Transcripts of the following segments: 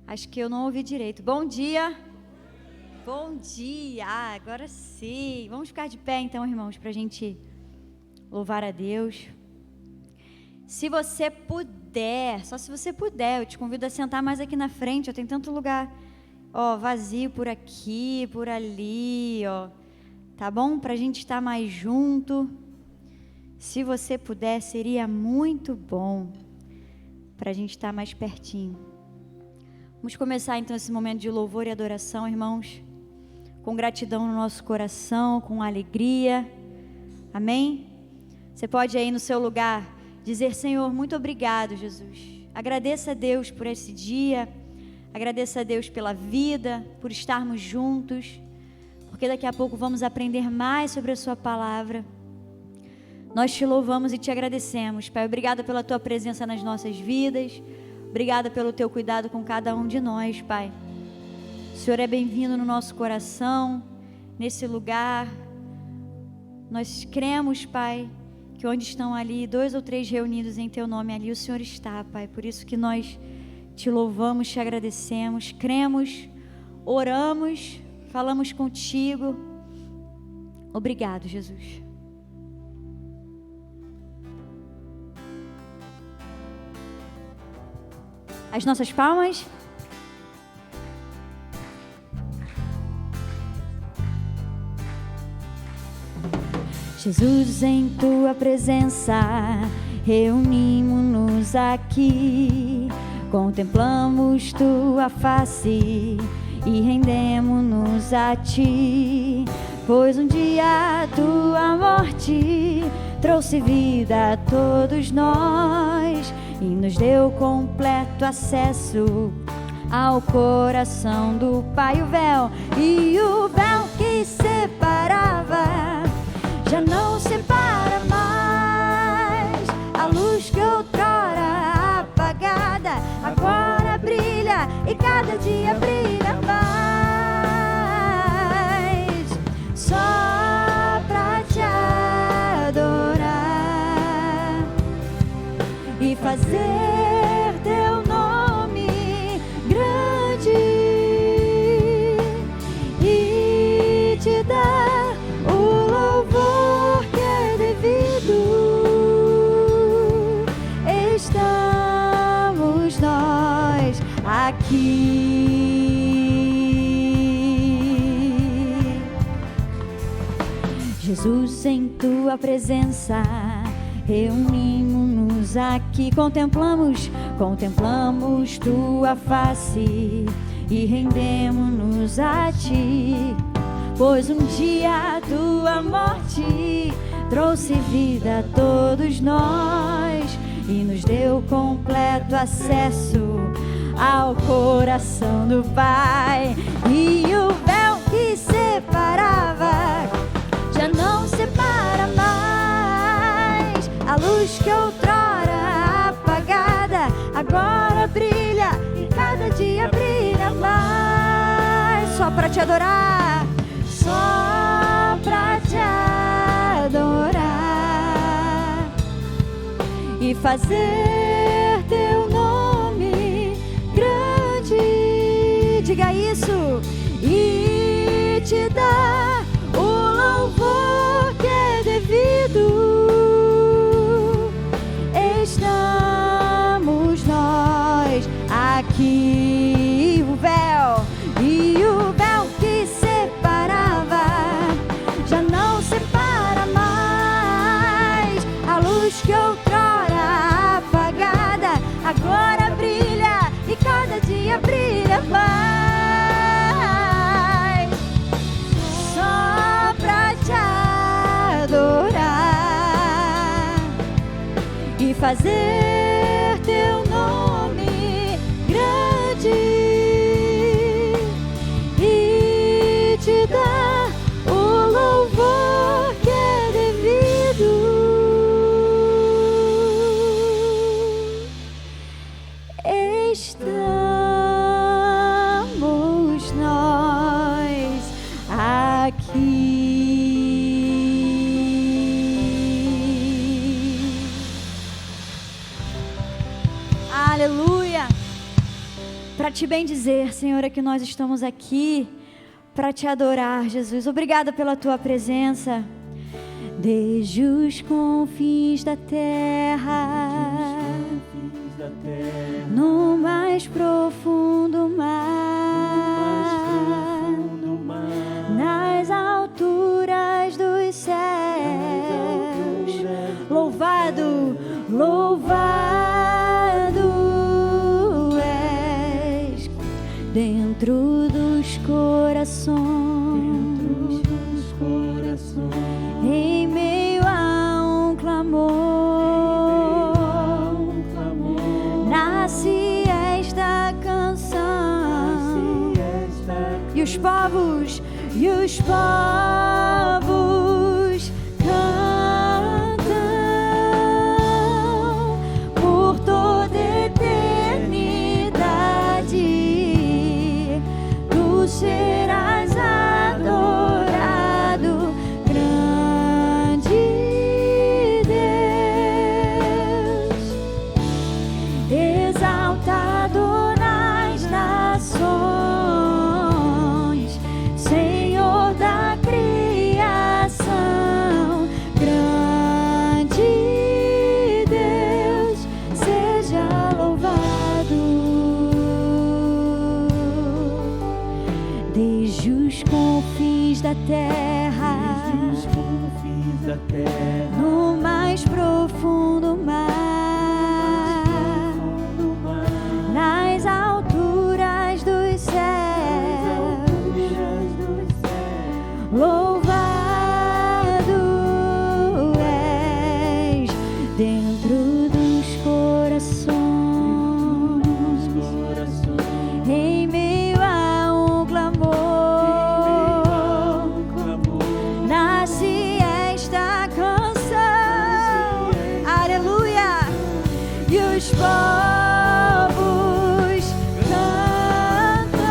Acho que eu não ouvi direito. Bom dia. Bom dia. Agora sim. Vamos ficar de pé então, irmãos, para a gente louvar a Deus. Se você puder, só se você puder, eu te convido a sentar mais aqui na frente. Ó, tem tanto lugar, ó, vazio por aqui, por ali, ó. Tá bom? Para a gente estar mais junto. Se você puder, seria muito bom para a gente estar mais pertinho. Vamos começar então esse momento de louvor e adoração, irmãos, com gratidão no nosso coração, com alegria, amém? Você pode aí no seu lugar dizer: Senhor, muito obrigado, Jesus. Agradeça a Deus por esse dia, agradeça a Deus pela vida, por estarmos juntos, porque daqui a pouco vamos aprender mais sobre a sua palavra. Nós te louvamos e te agradecemos, Pai. Obrigada pela tua presença nas nossas vidas. Obrigada pelo teu cuidado com cada um de nós, Pai. O Senhor é bem-vindo no nosso coração, nesse lugar. Nós cremos, Pai, que onde estão ali 2 ou 3 reunidos em teu nome, ali o Senhor está, Pai. Por isso que nós te louvamos, te agradecemos, cremos, oramos, falamos contigo. Obrigado, Jesus. As nossas palmas. Jesus, em tua presença, reunimos-nos aqui, contemplamos tua face e rendemos-nos a ti, pois um dia tua morte trouxe vida a todos nós e nos deu completo acesso ao coração do Pai. O véu que separava já não separa mais. A luz que outrora apagada agora brilha e cada dia brilha mais. Só pra te adorar e fazer teu nome grande e te dar o louvor que é devido. Estamos nós aqui, Jesus, em tua presença reunimos-nos aqui, contemplamos tua face e rendemos-nos a ti, pois um dia tua morte trouxe vida a todos nós e nos deu completo acesso ao coração do Pai. E o véu que separava já não separa mais. A luz que outrora apagada agora brilha e cada dia brilha mais. Só pra te adorar, só pra te adorar e fazer teu nome grande. Diga isso. E te dar o louvor que é devido. Estamos nós aqui. O véu e o véu que separava já não separa mais. A luz que outrora apagada agora brilha e cada dia brilha mais. Só pra te adorar e fazer teu nome grande e te dar o louvor que é devido. Estamos nós aqui. Aleluia. Para te bendizer, Senhor, é que nós estamos aqui para te adorar, Jesus. Obrigada pela tua presença. Desde os confins da terra, no mais profundo mar, nas alturas dos céus, louvado, louvado és dentro dos corações, em meio a um clamor, nasce esta canção, e os povos cantam por toda eternidade. Tu serás adorado, grande Deus, exaltado nas nações, Senhor da criação, grande Deus, seja louvado. Desde os confins da terra, no mais profundo mar, nas alturas dos céus, louvado és dentro dos corações, em meio a um clamor, nasce esta canção, aleluia, e os povos cantam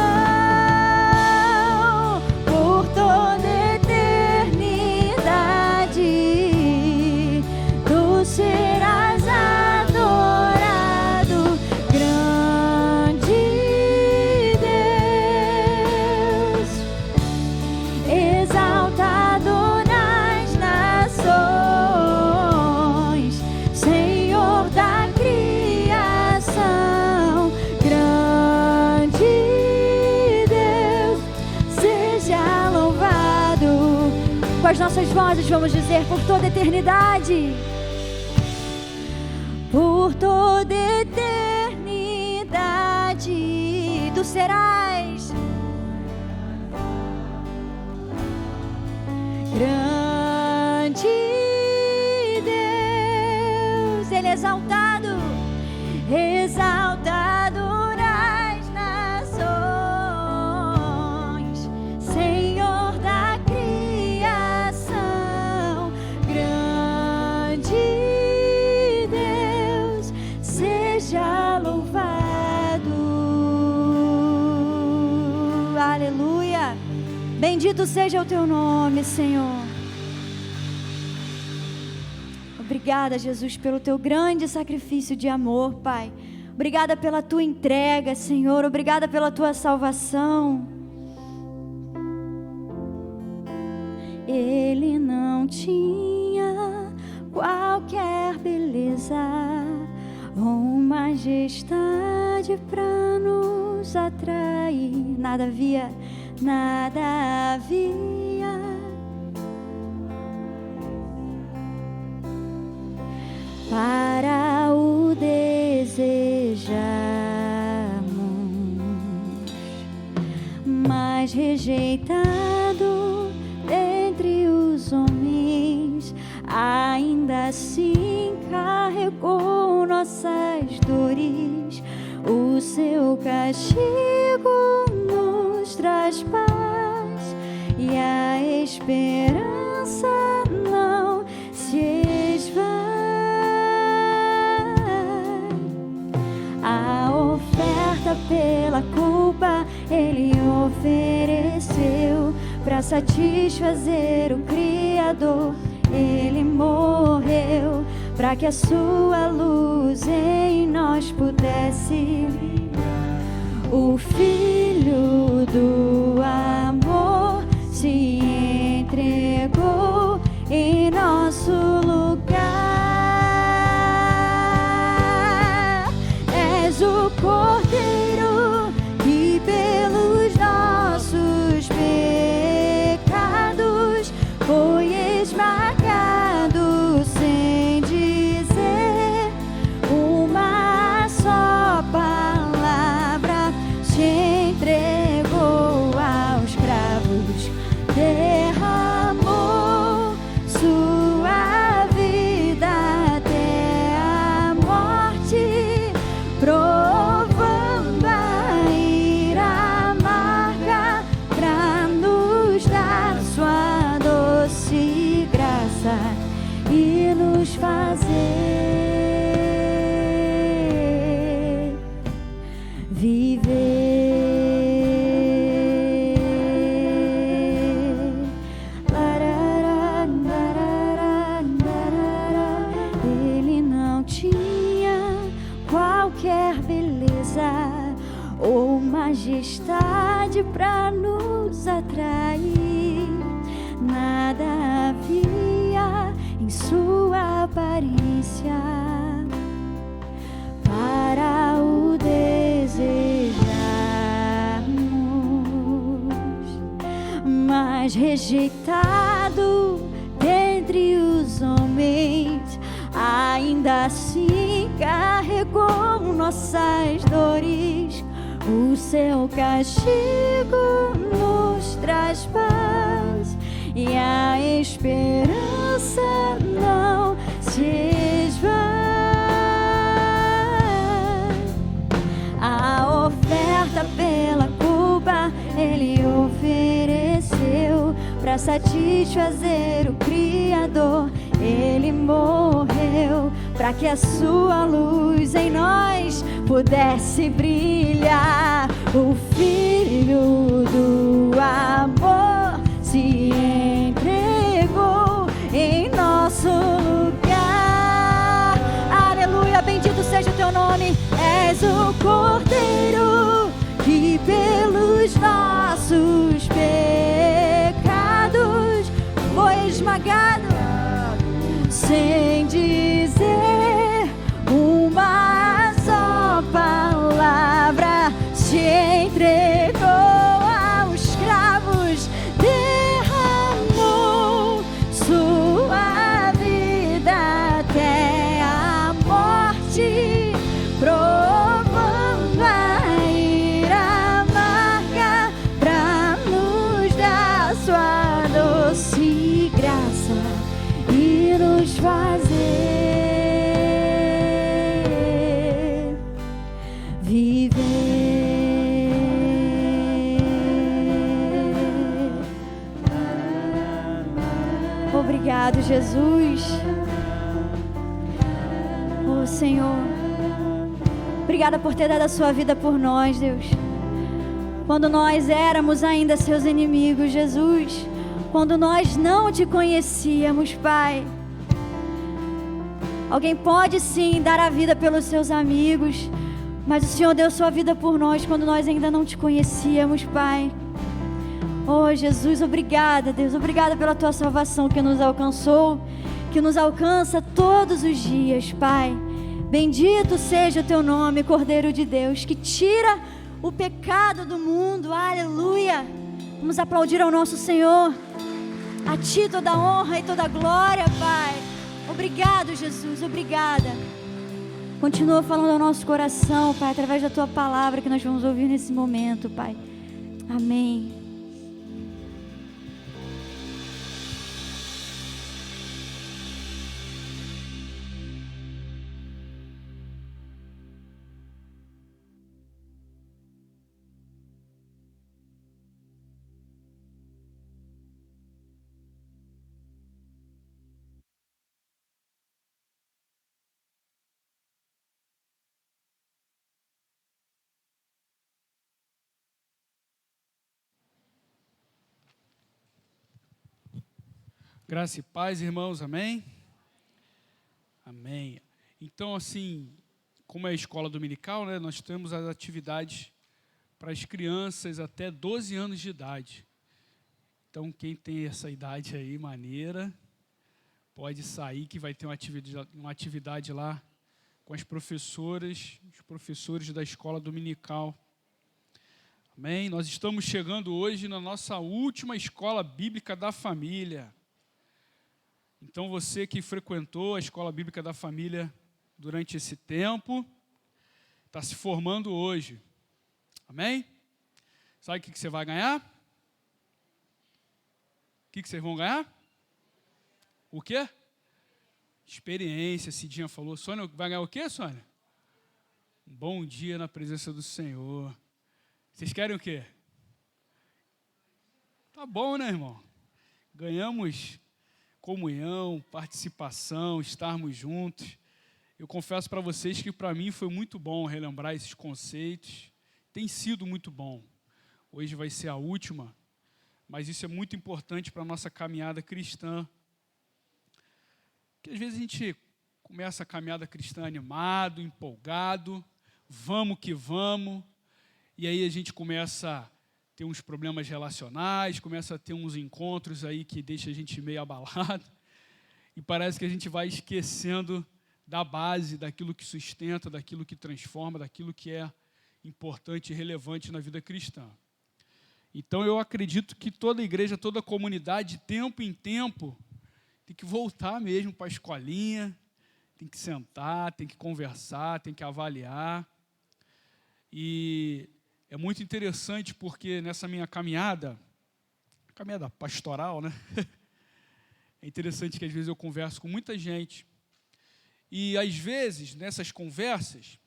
por toda eternidade. Tu serás adorado, grande Deus, exaltado nas nações, Senhor da criação, grande Deus, seja louvado. Com as nossas vozes vamos dizer: por toda eternidade, por toda eternidade, tu serás grande Deus, Ele é exaltado, exaltado nas aleluia. Bendito seja o teu nome, Senhor. Obrigada, Jesus, pelo teu grande sacrifício de amor, Pai. Obrigada pela tua entrega, Senhor. Obrigada pela tua salvação. Ele não tinha qualquer beleza ou majestade pra nos atrair. Nada havia para o desejarmos, mas rejeitado entre os homens, ainda assim carregou nossas dores. O seu castigo nos traz paz e a esperança não se esvai. A oferta pela culpa Ele ofereceu para satisfazer o Criador. Ele morreu para que a sua luz em nós pudesse brilhar. O Filho do amor se entregou em nosso lugar. És o Cordeiro que pelos nossos pecados foi esmagado sem dizer uma só palavra. Se entregou aos cravos, derramou sua vida até a morte, provando a ira amarga pra nos dar sua doce graça e nos fazer viver. Ele não tinha qualquer beleza ou majestade pra nos atrair. Nada havia em sua aparência para o desejarmos, mas rejeitado dentre os homens, ainda assim carregou nossas dores. O seu castigo nos traz paz e a esperança não se esvai. A oferta pela culpa Ele ofereceu para satisfazer o Criador. Ele morreu para que a sua luz em nós pudesse brilhar. O Filho do amor se entregou em nosso lugar. Aleluia, bendito seja o teu nome. És o Cordeiro que pelos nossos pecados foi esmagado sem dizer uma só palavra. Se entregou aos cravos, derramou sua vida até a morte, provando a ira amarga pra nos dar sua doce graça e nos fazer viver. Obrigado, Jesus. Oh, Senhor, obrigada por ter dado a sua vida por nós, Deus. quando nós éramos ainda seus inimigos, Jesus, quando nós não te conhecíamos, Pai. Alguém pode sim dar a vida pelos seus amigos, mas o Senhor deu sua vida por nós quando nós ainda não te conhecíamos, Pai. Oh, Jesus, obrigada, Deus, obrigada pela tua salvação que nos alcançou, que nos alcança todos os dias, Pai. Bendito seja o teu nome, Cordeiro de Deus, que tira o pecado do mundo. Aleluia. Vamos aplaudir ao nosso Senhor. A ti toda a honra e toda a glória, Pai. Obrigado, Jesus, obrigada. Continua falando ao nosso coração, Pai, através da tua palavra que nós vamos ouvir nesse momento, Pai. Amém. Graça e paz, irmãos, amém? Amém. Então, assim, como é a escola dominical, né, nós temos as atividades para as crianças até 12 anos de idade. Então, quem tem essa idade aí, maneira, pode sair que vai ter uma atividade lá com as professoras, os professores da escola dominical. Amém? Nós estamos chegando hoje na nossa última escola bíblica da família. Então, você que frequentou a Escola Bíblica da Família durante esse tempo, está se formando hoje. Amém? Sabe o que você vai ganhar? O que vocês vão ganhar? O quê? Experiência, Cidinha falou. Sônia, vai ganhar o quê, Sônia? Um bom dia na presença do Senhor. Vocês querem o quê? Tá bom, né, irmão? Ganhamos comunhão, participação, estarmos juntos. Eu confesso para vocês que para mim foi muito bom relembrar esses conceitos. Tem sido muito bom. Hoje vai ser a última, mas isso é muito importante para a nossa caminhada cristã. Porque às vezes a gente começa a caminhada cristã animado, empolgado, vamos que vamos, e aí a gente começa a ter uns problemas relacionais, começa a ter uns encontros aí que deixa a gente meio abalado, e parece que a gente vai esquecendo da base, daquilo que sustenta, daquilo que transforma, daquilo que é importante e relevante na vida cristã. Então eu acredito que toda igreja, toda comunidade, de tempo em tempo, tem que voltar mesmo para a escolinha, tem que sentar, tem que conversar, tem que avaliar. E é muito interessante porque nessa minha caminhada pastoral, né? É interessante que às vezes eu converso com muita gente e às vezes nessas conversas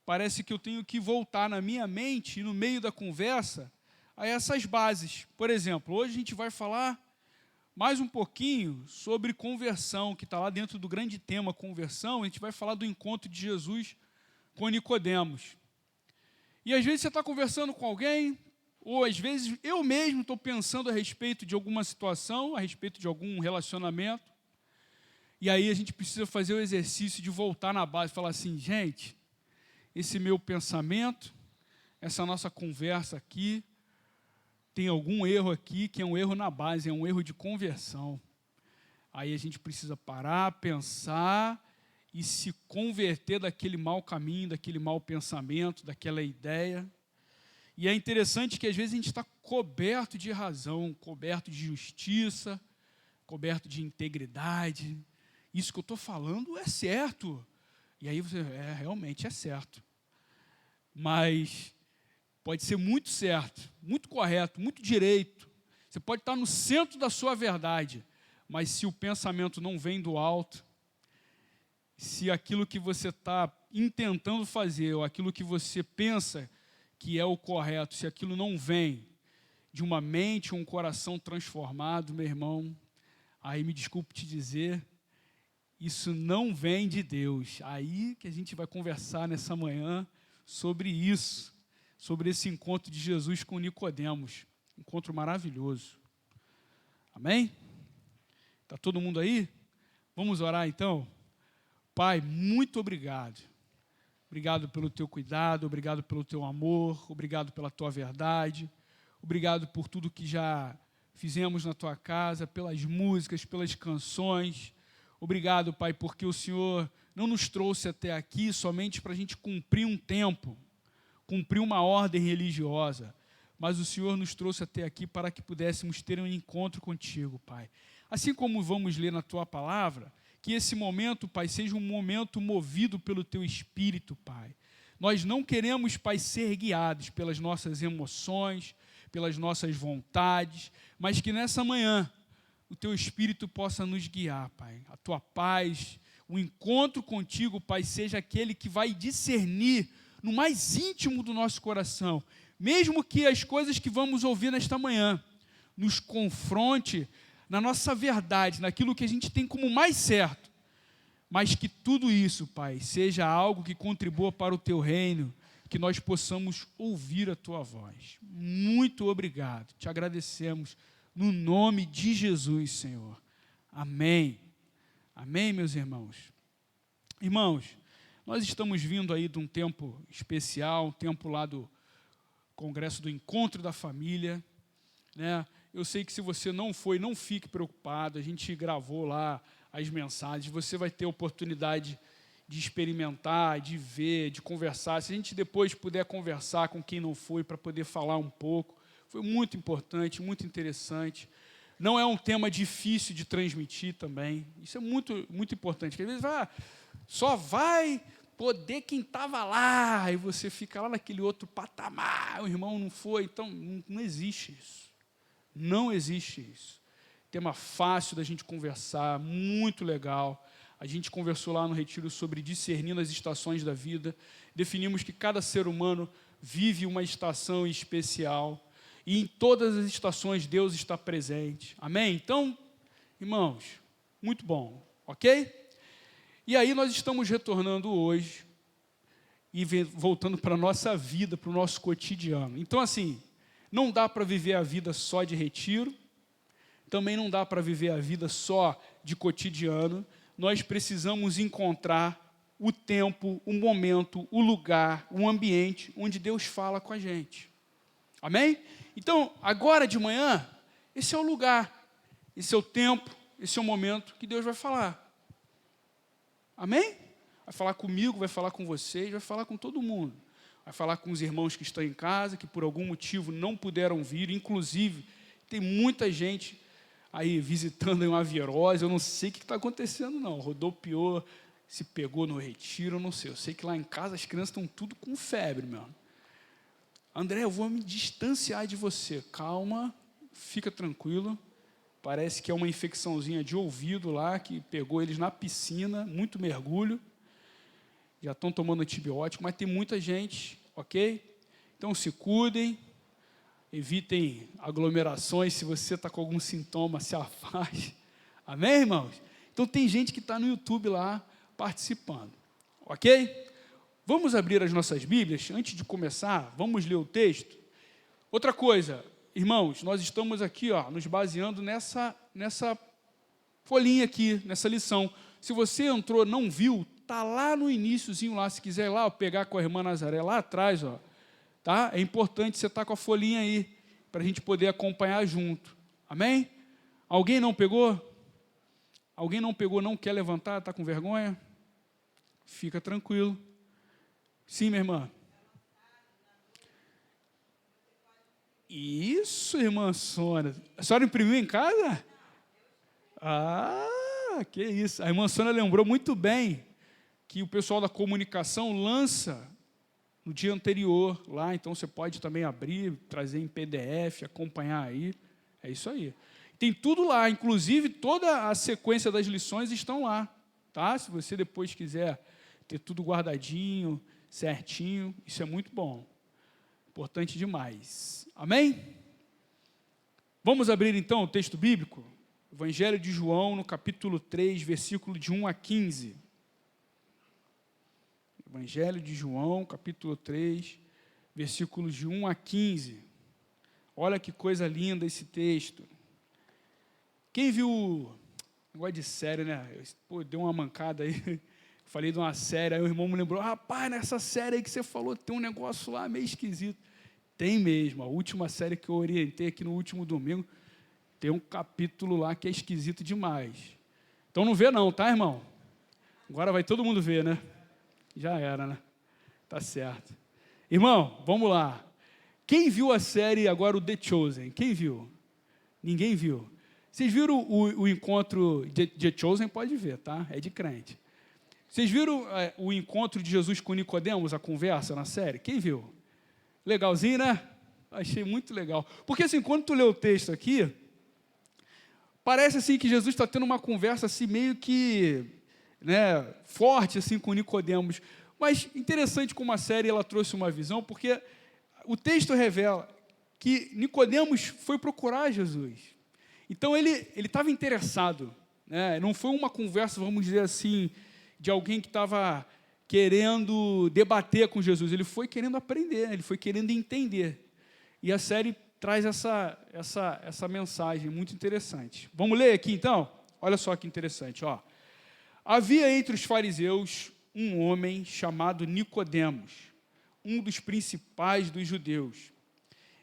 parece que eu tenho que voltar na minha mente e no meio da conversa a essas bases. Por exemplo, hoje a gente vai falar mais um pouquinho sobre conversão, que está lá dentro do grande tema conversão. A gente vai falar do encontro de Jesus com Nicodemos. E às vezes você está conversando com alguém, ou às vezes eu mesmo estou pensando a respeito de alguma situação, a respeito de algum relacionamento, e aí a gente precisa fazer o exercício de voltar na base e falar assim, gente, esse meu pensamento, essa nossa conversa aqui, tem algum erro aqui que é um erro na base, é um erro de conversão. Aí a gente precisa parar, pensar e se converter daquele mau caminho, daquele mau pensamento, daquela ideia. E é interessante que às vezes a gente está coberto de razão, coberto de justiça, coberto de integridade. Isso que eu estou falando é certo. E aí você, realmente é certo. Mas pode ser muito certo, muito correto, muito direito. Você pode estar no centro da sua verdade, mas se o pensamento não vem do alto, se aquilo que você está intentando fazer, ou aquilo que você pensa que é o correto, se aquilo não vem de uma mente, um coração transformado, meu irmão, aí me desculpe te dizer, isso não vem de Deus. Aí que a gente vai conversar nessa manhã sobre isso. sobre esse encontro de Jesus com Nicodemos. Encontro maravilhoso. Amém? Está todo mundo aí? Vamos orar então? Pai, muito obrigado. Obrigado pelo teu cuidado, obrigado pelo teu amor, obrigado pela tua verdade, obrigado por tudo que já fizemos na tua casa, pelas músicas, pelas canções. Obrigado, Pai, porque o Senhor não nos trouxe até aqui somente para a gente cumprir um tempo, cumprir uma ordem religiosa, mas o Senhor nos trouxe até aqui para que pudéssemos ter um encontro contigo, Pai. Assim como vamos ler na tua palavra, que esse momento, Pai, seja um momento movido pelo teu Espírito, Pai. Nós não queremos, Pai, ser guiados pelas nossas emoções, pelas nossas vontades, mas que nessa manhã o teu Espírito possa nos guiar, Pai. A tua paz, o encontro contigo, Pai, seja aquele que vai discernir no mais íntimo do nosso coração, mesmo que as coisas que vamos ouvir nesta manhã nos confronte na nossa verdade, naquilo que a gente tem como mais certo, mas que tudo isso, Pai, seja algo que contribua para o teu reino, que nós possamos ouvir a tua voz. Muito obrigado, te agradecemos no nome de Jesus, Senhor. Amém. Amém, meus irmãos. Irmãos, nós estamos vindo aí de um tempo especial, um tempo lá do Congresso do Encontro da Família, né? Eu sei que se você não foi, não fique preocupado, a gente gravou lá as mensagens, você vai ter oportunidade de experimentar, de ver, de conversar. Se a gente depois puder conversar com quem não foi, para poder falar um pouco, foi muito importante, muito interessante. Não é um tema difícil de transmitir também, isso é muito, muito importante, porque às vezes só vai poder quem estava lá, e você fica lá naquele outro patamar, o irmão não foi, então não existe isso. Não existe isso. Tema fácil da gente conversar, muito legal. A gente conversou lá no retiro sobre discernindo as estações da vida. Definimos que cada ser humano vive uma estação especial. E em todas as estações Deus está presente. Amém? Então, irmãos, muito bom. Ok? E aí nós estamos retornando hoje e voltando para a nossa vida, para o nosso cotidiano. Então, assim, não dá para viver a vida só de retiro, também não dá para viver a vida só de cotidiano. Nós precisamos encontrar o tempo, o momento, o lugar, o ambiente onde Deus fala com a gente. Amém? Então, agora de manhã, esse é o lugar, esse é o tempo, esse é o momento que Deus vai falar. Amém? Vai falar comigo, vai falar com vocês, vai falar com todo mundo. Vai falar com os irmãos que estão em casa, que por algum motivo não puderam vir. Inclusive, tem muita gente aí visitando em uma virose. Eu não sei o que está acontecendo, não. Rodopiou, se pegou no retiro, eu não sei. Eu sei que lá em casa as crianças estão tudo com febre, meu. André, eu vou me distanciar de você. Calma, fica tranquilo. Parece que é uma infecçãozinha de ouvido lá, que pegou eles na piscina, muito mergulho. Já estão tomando antibiótico, mas tem muita gente, ok? Então se cuidem, evitem aglomerações, se você está com algum sintoma, se afaste. Amém, irmãos? Então tem gente que está no YouTube lá participando, ok? Vamos abrir as nossas Bíblias, antes de começar, vamos ler o texto. Outra coisa, irmãos, nós estamos aqui, nos baseando nessa folhinha aqui, nessa lição. Se você entrou, não viu, está lá no iniciozinho lá, se quiser ir lá, pegar com a irmã Nazaré, lá atrás, tá? É importante você estar com a folhinha aí, para a gente poder acompanhar junto. Amém? Alguém não pegou? Alguém não pegou, não quer levantar, está com vergonha? Fica tranquilo. Sim, minha irmã? Isso, irmã Sônia. A senhora imprimiu em casa? Ah, que isso. A irmã Sônia lembrou muito bem que o pessoal da comunicação lança no dia anterior lá, então você pode também abrir, trazer em PDF, acompanhar aí. É isso aí. Tem tudo lá, inclusive toda a sequência das lições estão lá, tá? Se você depois quiser ter tudo guardadinho, certinho, isso é muito bom. Importante demais. Amém? Vamos abrir então o texto bíblico? Evangelho de João, no capítulo 3, versículo de 1 a 15. Evangelho de João, capítulo 3, versículos de 1 a 15. Olha que coisa linda esse texto. Quem viu, negócio de série, né? Pô, deu uma mancada aí, falei de uma série, aí o irmão me lembrou, rapaz, nessa série aí que você falou, tem um negócio lá meio esquisito. Tem mesmo, a última série que eu orientei aqui no último domingo, tem um capítulo lá que é esquisito demais. Então não vê não, tá, irmão? Agora vai todo mundo ver, né? Já era, né? Tá certo. Irmão, vamos lá. Quem viu a série agora, o The Chosen? Quem viu? Ninguém viu. Vocês viram o encontro de The Chosen? Pode ver, tá? É de crente. Vocês viram o encontro de Jesus com Nicodemos, a conversa na série? Quem viu? Legalzinho, né? Achei muito legal. Porque assim, quando tu lê o texto aqui, parece assim que Jesus está tendo uma conversa assim meio que, né, forte assim com Nicodemos. Mas interessante como a série ela trouxe uma visão, porque o texto revela que Nicodemos foi procurar Jesus. Então ele estava interessado, né? Não foi uma conversa, vamos dizer assim, de alguém que estava querendo debater com Jesus. Ele foi querendo aprender, ele foi querendo entender. E a série traz essa mensagem muito interessante. Vamos ler aqui então? Olha só que interessante, ó. Havia entre os fariseus um homem chamado Nicodemos, um dos principais dos judeus.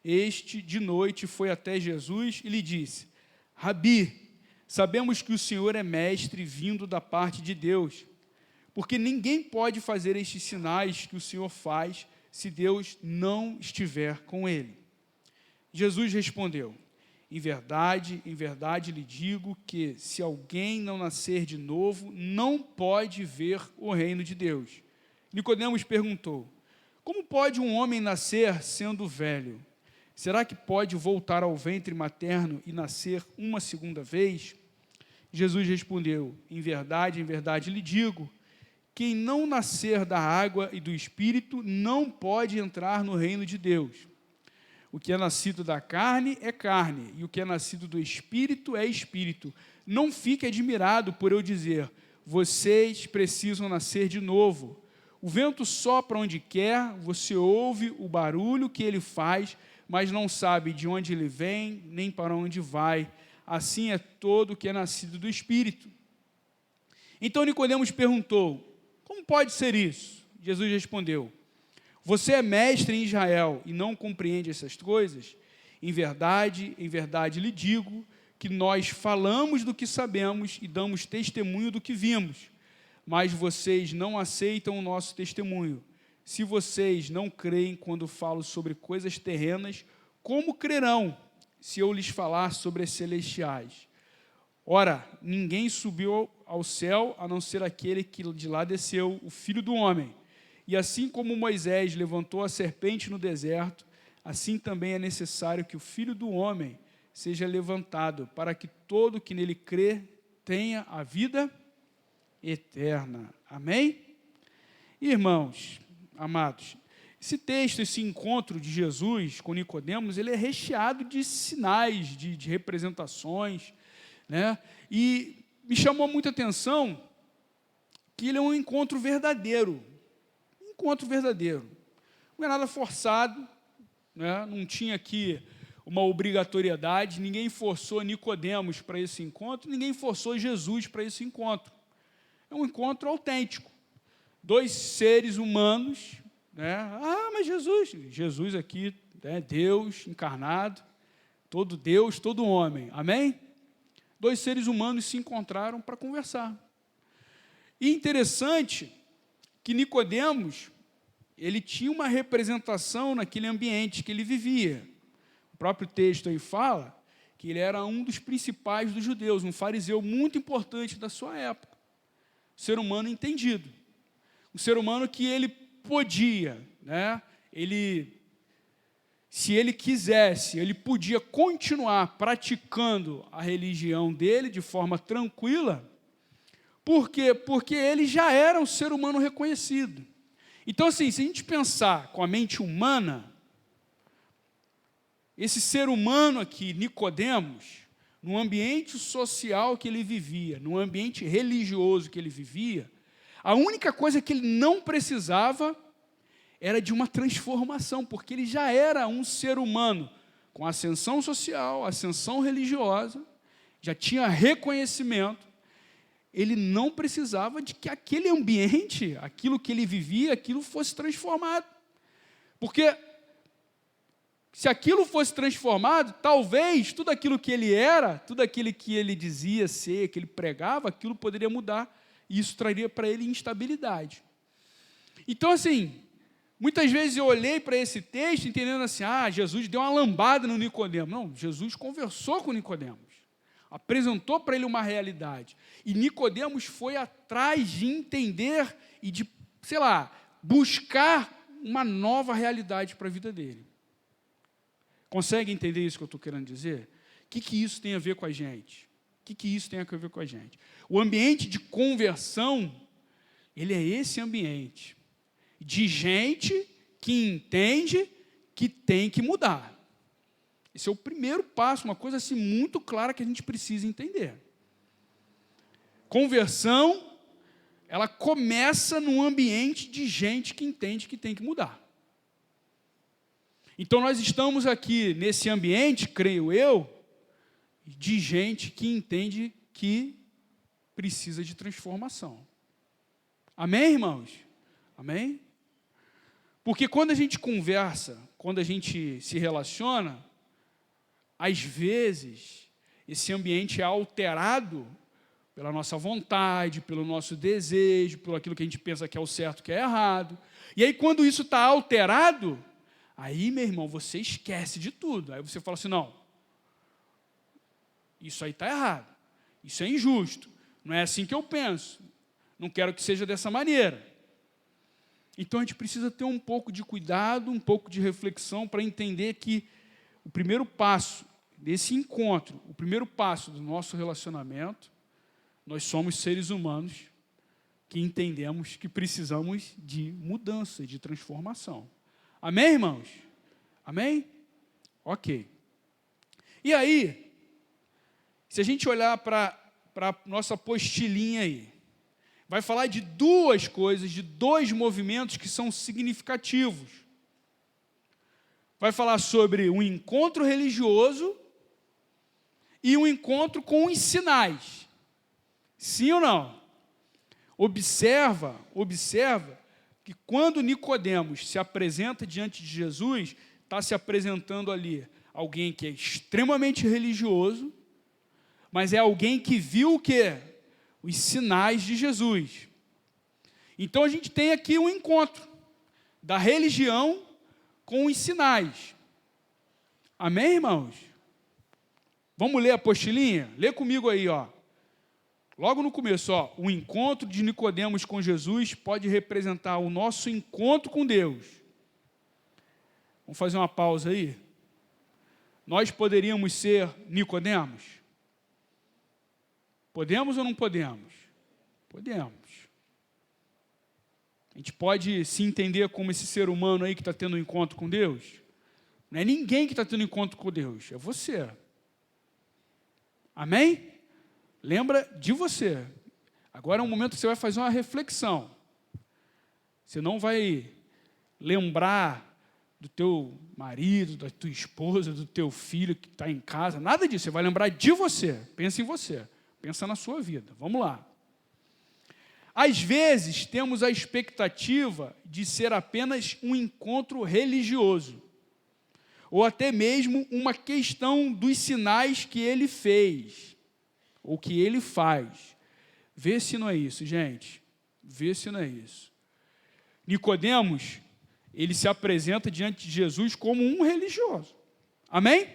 Este, de noite, foi até Jesus e lhe disse: Rabi, sabemos que o Senhor é mestre vindo da parte de Deus, porque ninguém pode fazer estes sinais que o Senhor faz se Deus não estiver com ele. Jesus respondeu: em verdade lhe digo que se alguém não nascer de novo, não pode ver o reino de Deus. Nicodemos perguntou: como pode um homem nascer sendo velho? Será que pode voltar ao ventre materno e nascer uma segunda vez? Jesus respondeu: em verdade lhe digo, quem não nascer da água e do Espírito não pode entrar no reino de Deus. O que é nascido da carne é carne, e o que é nascido do Espírito é Espírito. Não fique admirado por eu dizer, vocês precisam nascer de novo. O vento sopra onde quer, você ouve o barulho que ele faz, mas não sabe de onde ele vem, nem para onde vai. Assim é todo o que é nascido do Espírito. Então Nicodemos perguntou: como pode ser isso? Jesus respondeu: você é mestre em Israel e não compreende essas coisas? Em verdade lhe digo que nós falamos do que sabemos e damos testemunho do que vimos, mas vocês não aceitam o nosso testemunho. Se vocês não creem quando falo sobre coisas terrenas, como crerão se eu lhes falar sobre as celestiais? Ora, ninguém subiu ao céu a não ser aquele que de lá desceu, o Filho do Homem. E assim como Moisés levantou a serpente no deserto, assim também é necessário que o Filho do Homem seja levantado, para que todo que nele crê tenha a vida eterna. Amém? Irmãos, amados, esse texto, esse encontro de Jesus com Nicodemos, ele é recheado de sinais, de representações, né? E me chamou muita atenção que ele é um encontro verdadeiro. Encontro verdadeiro. Não é nada forçado, né? Não tinha aqui uma obrigatoriedade, ninguém forçou Nicodemos para esse encontro, ninguém forçou Jesus para esse encontro. É um encontro autêntico. Dois seres humanos, né? Mas Jesus aqui, né? Deus encarnado, todo Deus, todo homem, amém? Dois seres humanos se encontraram para conversar. E interessante que Nicodemos, ele tinha uma representação naquele ambiente que ele vivia. O próprio texto aí fala que ele era um dos principais dos judeus, um fariseu muito importante da sua época. Um ser humano entendido. Um ser humano que ele podia, né? Se ele quisesse, ele podia continuar praticando a religião dele de forma tranquila. Por quê? Porque ele já era um ser humano reconhecido. Então, assim, se a gente pensar com a mente humana, esse ser humano aqui, Nicodemos, no ambiente social que ele vivia, no ambiente religioso que ele vivia, a única coisa que ele não precisava era de uma transformação, porque ele já era um ser humano com ascensão social, ascensão religiosa, já tinha reconhecimento. Ele não precisava de que aquele ambiente, aquilo que ele vivia, aquilo fosse transformado. Porque se aquilo fosse transformado, talvez tudo aquilo que ele era, tudo aquilo que ele dizia ser, que ele pregava, aquilo poderia mudar, e isso traria para ele instabilidade. Então, assim, muitas vezes eu olhei para esse texto entendendo assim, Jesus deu uma lambada no Nicodemo. Não, Jesus conversou com Nicodemos, apresentou para ele uma realidade. E Nicodemos foi atrás de entender e de, buscar uma nova realidade para a vida dele. Consegue entender isso que eu estou querendo dizer? O que isso tem a ver com a gente? O que isso tem a ver com a gente? O ambiente de conversão, ele é esse ambiente de gente que entende que tem que mudar. Esse é o primeiro passo, uma coisa assim muito clara que a gente precisa entender. Conversão, ela começa num ambiente de gente que entende que tem que mudar. Então nós estamos aqui nesse ambiente, creio eu, de gente que entende que precisa de transformação. Amém, irmãos? Amém? Porque quando a gente conversa, quando a gente se relaciona, às vezes, esse ambiente é alterado pela nossa vontade, pelo nosso desejo, pelo aquilo que a gente pensa que é o certo, que é errado. E aí, quando isso está alterado, aí, meu irmão, você esquece de tudo. Aí você fala assim, não, isso aí está errado, isso é injusto, não é assim que eu penso, não quero que seja dessa maneira. Então, a gente precisa ter um pouco de cuidado, um pouco de reflexão para entender que o primeiro passo desse encontro, o primeiro passo do nosso relacionamento, nós somos seres humanos que entendemos que precisamos de mudança, de transformação. Amém, irmãos? Amém? Ok. E aí, se a gente olhar para a nossa apostilinha aí, vai falar de duas coisas, de dois movimentos que são significativos. Vai falar sobre um encontro religioso e um encontro com os sinais. Sim ou não? Observa que quando Nicodemos se apresenta diante de Jesus, está se apresentando ali alguém que é extremamente religioso, mas é alguém que viu o quê? Os sinais de Jesus. Então a gente tem aqui um encontro da religião com os sinais. Amém, irmãos? Vamos ler a apostilinha? Lê comigo aí, ó. Logo no começo, ó, o encontro de Nicodemos com Jesus pode representar o nosso encontro com Deus. Vamos fazer uma pausa aí? Nós poderíamos ser Nicodemos? Podemos ou não podemos? Podemos. A gente pode se entender como esse ser humano aí que está tendo um encontro com Deus? Não é ninguém que está tendo um encontro com Deus, é você. Amém? Lembra de você. Agora é um momento que você vai fazer uma reflexão. Você não vai lembrar do teu marido, da tua esposa, do teu filho que está em casa, nada disso. Você vai lembrar de você. Pensa em você. Pensa na sua vida. Vamos lá. Às vezes, temos a expectativa de ser apenas um encontro religioso, ou até mesmo uma questão dos sinais que ele fez, ou que ele faz. Vê se não é isso, gente. Vê se não é isso. Nicodemos, ele se apresenta diante de Jesus como um religioso. Amém?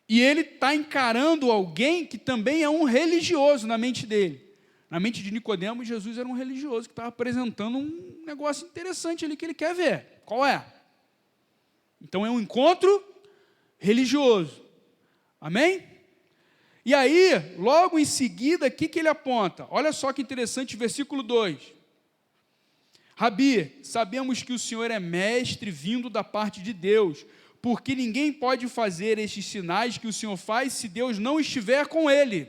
E ele está encarando alguém que também é um religioso na mente dele. Na mente de Nicodemos, Jesus era um religioso que estava apresentando um negócio interessante ali que ele quer ver. Qual é? Então é um encontro religioso. Amém? E aí, logo em seguida, o que ele aponta? Olha só que interessante, versículo 2. Rabi, sabemos que o Senhor é mestre vindo da parte de Deus, porque ninguém pode fazer estes sinais que o Senhor faz se Deus não estiver com ele.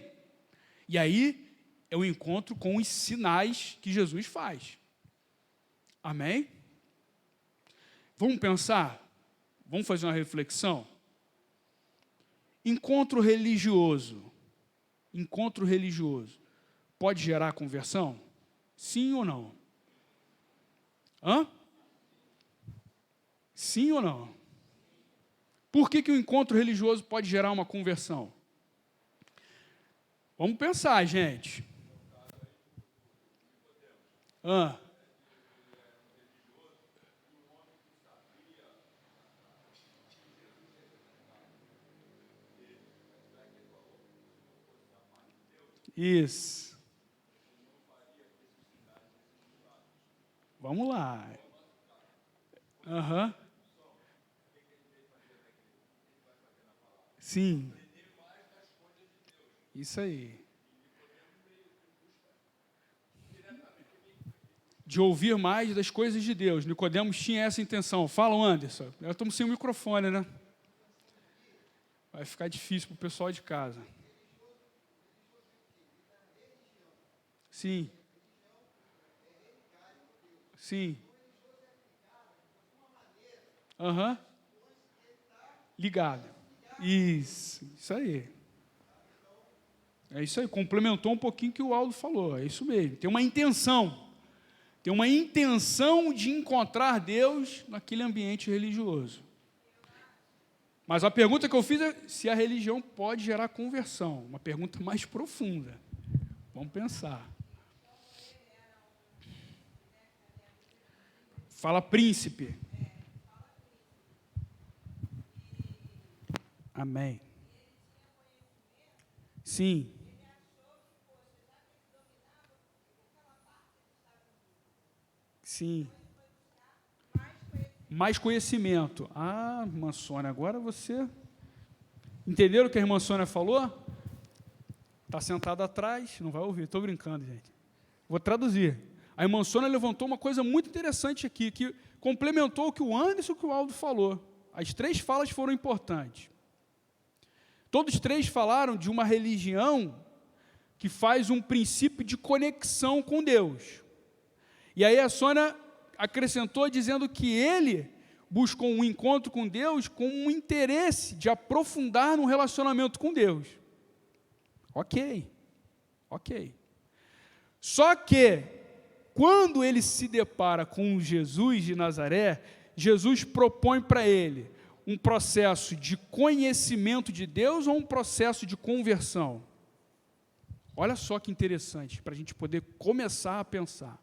E aí, é o encontro com os sinais que Jesus faz. Amém? Vamos pensar? Vamos fazer uma reflexão? Encontro religioso pode gerar conversão? Sim ou não? Sim ou não? Por que o encontro religioso pode gerar uma conversão? Vamos pensar, gente. Isso. Vamos lá. Sim. Isso aí. De ouvir mais das coisas de Deus. Nicodemos tinha essa intenção. Fala, Anderson. Nós estamos sem o microfone, né? Vai ficar difícil para o pessoal de casa. Sim. Sim. Ligado. Isso aí. É isso aí. Complementou um pouquinho o que o Aldo falou. É isso mesmo. Tem uma intenção. Tem uma intenção de encontrar Deus naquele ambiente religioso. Mas a pergunta que eu fiz é se a religião pode gerar conversão. Uma pergunta mais profunda. Vamos pensar. Fala príncipe. Amém. Sim. Sim. Mais conhecimento. Ah, irmã Sônia, agora você... Entenderam o que a irmã Sônia falou? Está sentada atrás, não vai ouvir, estou brincando, gente. Vou traduzir. A irmã Sônia levantou uma coisa muito interessante aqui, que complementou o que o Anderson e o que o Aldo falou. As 3 falas foram importantes. Todos 3 falaram de uma religião que faz um princípio de conexão com Deus. E aí a Sônia acrescentou dizendo que ele buscou um encontro com Deus com um interesse de aprofundar no relacionamento com Deus. Ok. Só que, quando ele se depara com Jesus de Nazaré, Jesus propõe para ele um processo de conhecimento de Deus ou um processo de conversão? Olha só que interessante, para a gente poder começar a pensar.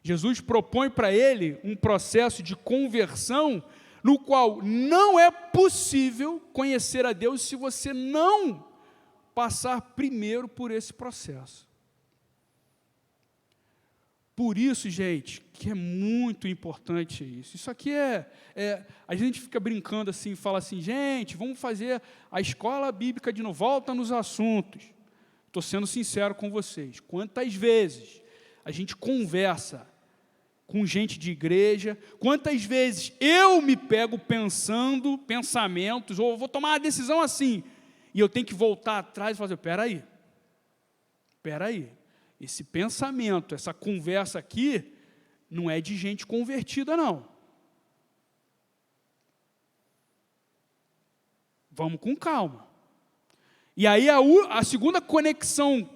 Jesus propõe para ele um processo de conversão no qual não é possível conhecer a Deus se você não passar primeiro por esse processo. Por isso, gente, que é muito importante isso. Isso aqui a gente fica brincando assim, fala assim, gente, vamos fazer a escola bíblica de novo, volta nos assuntos. Estou sendo sincero com vocês. Quantas vezes a gente conversa com gente de igreja, quantas vezes eu me pego pensando pensamentos, ou vou tomar uma decisão assim, e eu tenho que voltar atrás e fazer, espera aí, esse pensamento, essa conversa aqui, não é de gente convertida, não. Vamos com calma. E aí a segunda conexão,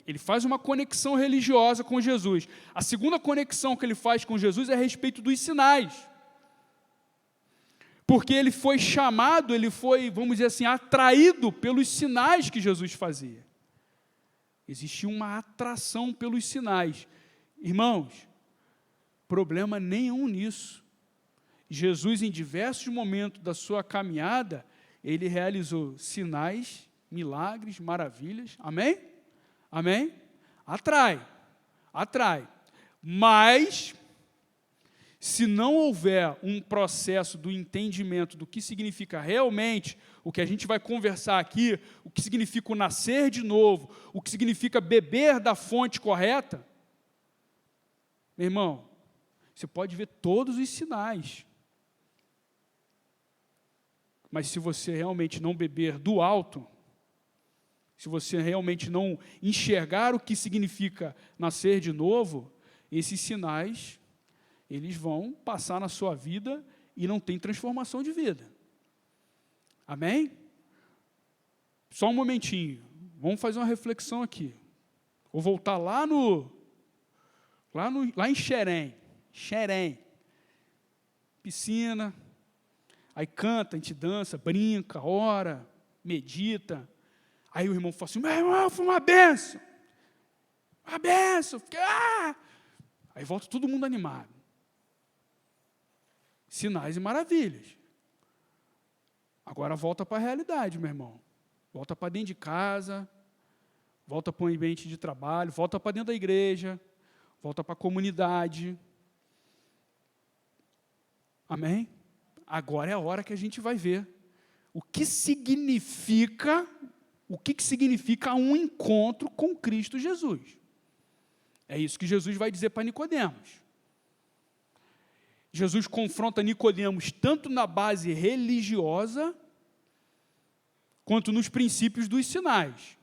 ele faz uma conexão religiosa com Jesus. A segunda conexão que ele faz com Jesus é a respeito dos sinais. Porque ele foi chamado, ele foi, vamos dizer assim, atraído pelos sinais que Jesus fazia. Existia uma atração pelos sinais. Irmãos, problema nenhum nisso. Jesus, em diversos momentos da sua caminhada, ele realizou sinais, milagres, maravilhas. Amém? Amém? Atrai. Mas, se não houver um processo do entendimento do que significa realmente o que a gente vai conversar aqui, o que significa o nascer de novo, o que significa beber da fonte correta, meu irmão, você pode ver todos os sinais, mas se você realmente não beber do alto, se você realmente não enxergar o que significa nascer de novo, esses sinais, eles vão passar na sua vida e não tem transformação de vida. Amém? Só um momentinho. Vamos fazer uma reflexão aqui. Vou voltar lá em Xerém. Piscina. Aí canta, a gente dança, brinca, ora, medita. Aí o irmão fala assim, meu irmão, foi uma benção. Uma benção. Aí volta todo mundo animado. Sinais e maravilhas. Agora volta para a realidade, meu irmão. Volta para dentro de casa, volta para o ambiente de trabalho, volta para dentro da igreja, volta para a comunidade. Amém? Agora é a hora que a gente vai ver o que significa um encontro com Cristo Jesus. É isso que Jesus vai dizer para Nicodemos. Jesus confronta Nicodemos tanto na base religiosa, quanto nos princípios dos sinais.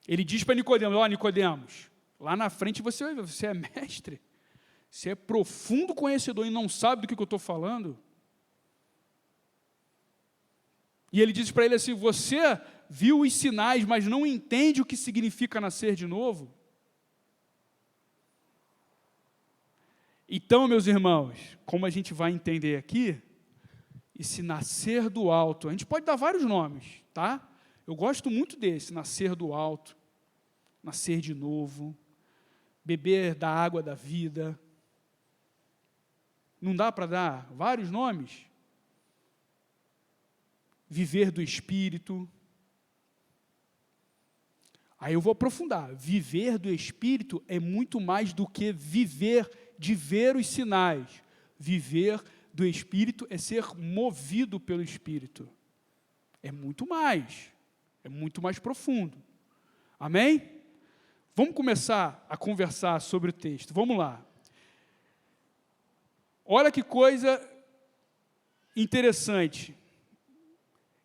Ele diz para Nicodemos, Nicodemos, lá na frente você é mestre, você é profundo conhecedor e não sabe do que eu estou falando. E ele diz para ele assim, você viu os sinais, mas não entende o que significa nascer de novo? Então, meus irmãos, como a gente vai entender aqui, esse nascer do alto, a gente pode dar vários nomes, tá? Eu gosto muito desse, nascer do alto, nascer de novo, beber da água da vida. Não dá para dar vários nomes? Viver do Espírito. Aí eu vou aprofundar. Viver do Espírito é muito mais do que viver de ver os sinais. Viver do Espírito é ser movido pelo Espírito. É muito mais profundo. Amém? Vamos começar a conversar sobre o texto. Vamos lá. Olha que coisa interessante.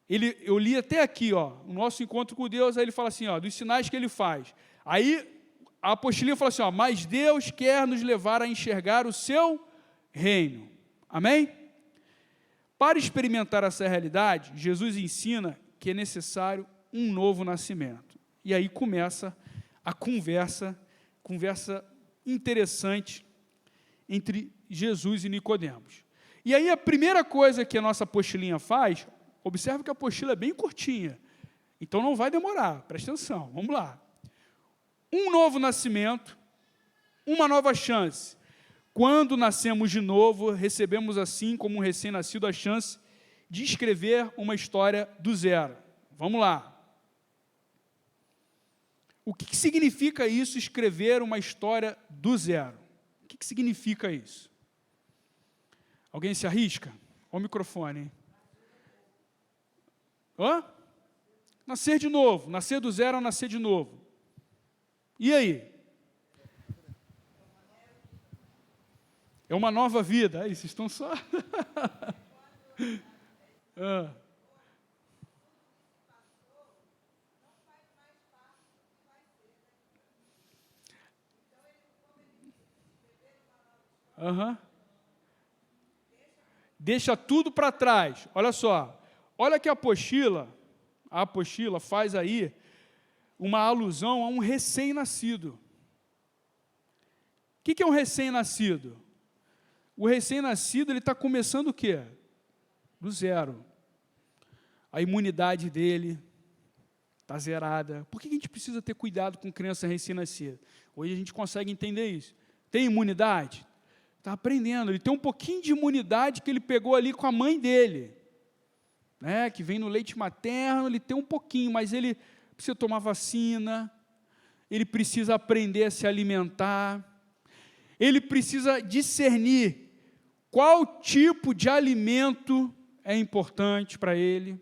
Eu li até aqui, o nosso encontro com Deus, aí ele fala assim, dos sinais que ele faz. Aí a apostilinha fala assim, mas Deus quer nos levar a enxergar o seu reino. Amém? Para experimentar essa realidade, Jesus ensina que é necessário um novo nascimento. E aí começa a conversa interessante entre Jesus e Nicodemos. E aí a primeira coisa que a nossa apostilinha faz, observe que a apostila é bem curtinha, então não vai demorar, presta atenção, vamos lá. Um novo nascimento, uma nova chance. Quando nascemos de novo, recebemos assim, como um recém-nascido, a chance de escrever uma história do zero. Vamos lá. O que significa isso, escrever uma história do zero? O que significa isso? Alguém se arrisca? Olha o microfone, hein? Nascer de novo, nascer do zero ou nascer de novo. E aí? É uma nova vida. Aí, vocês estão só... Deixa tudo para trás. Olha só. Olha que a apostila faz aí uma alusão a um recém-nascido. O que é um recém-nascido? O recém-nascido, ele está começando o quê? Do zero. A imunidade dele está zerada. Por que a gente precisa ter cuidado com criança recém-nascida? Hoje a gente consegue entender isso. Tem imunidade? Está aprendendo. Ele tem um pouquinho de imunidade que ele pegou ali com a mãe dele, né? Que vem no leite materno, ele tem um pouquinho, mas ele precisa tomar vacina, ele precisa aprender a se alimentar, ele precisa discernir qual tipo de alimento é importante para ele.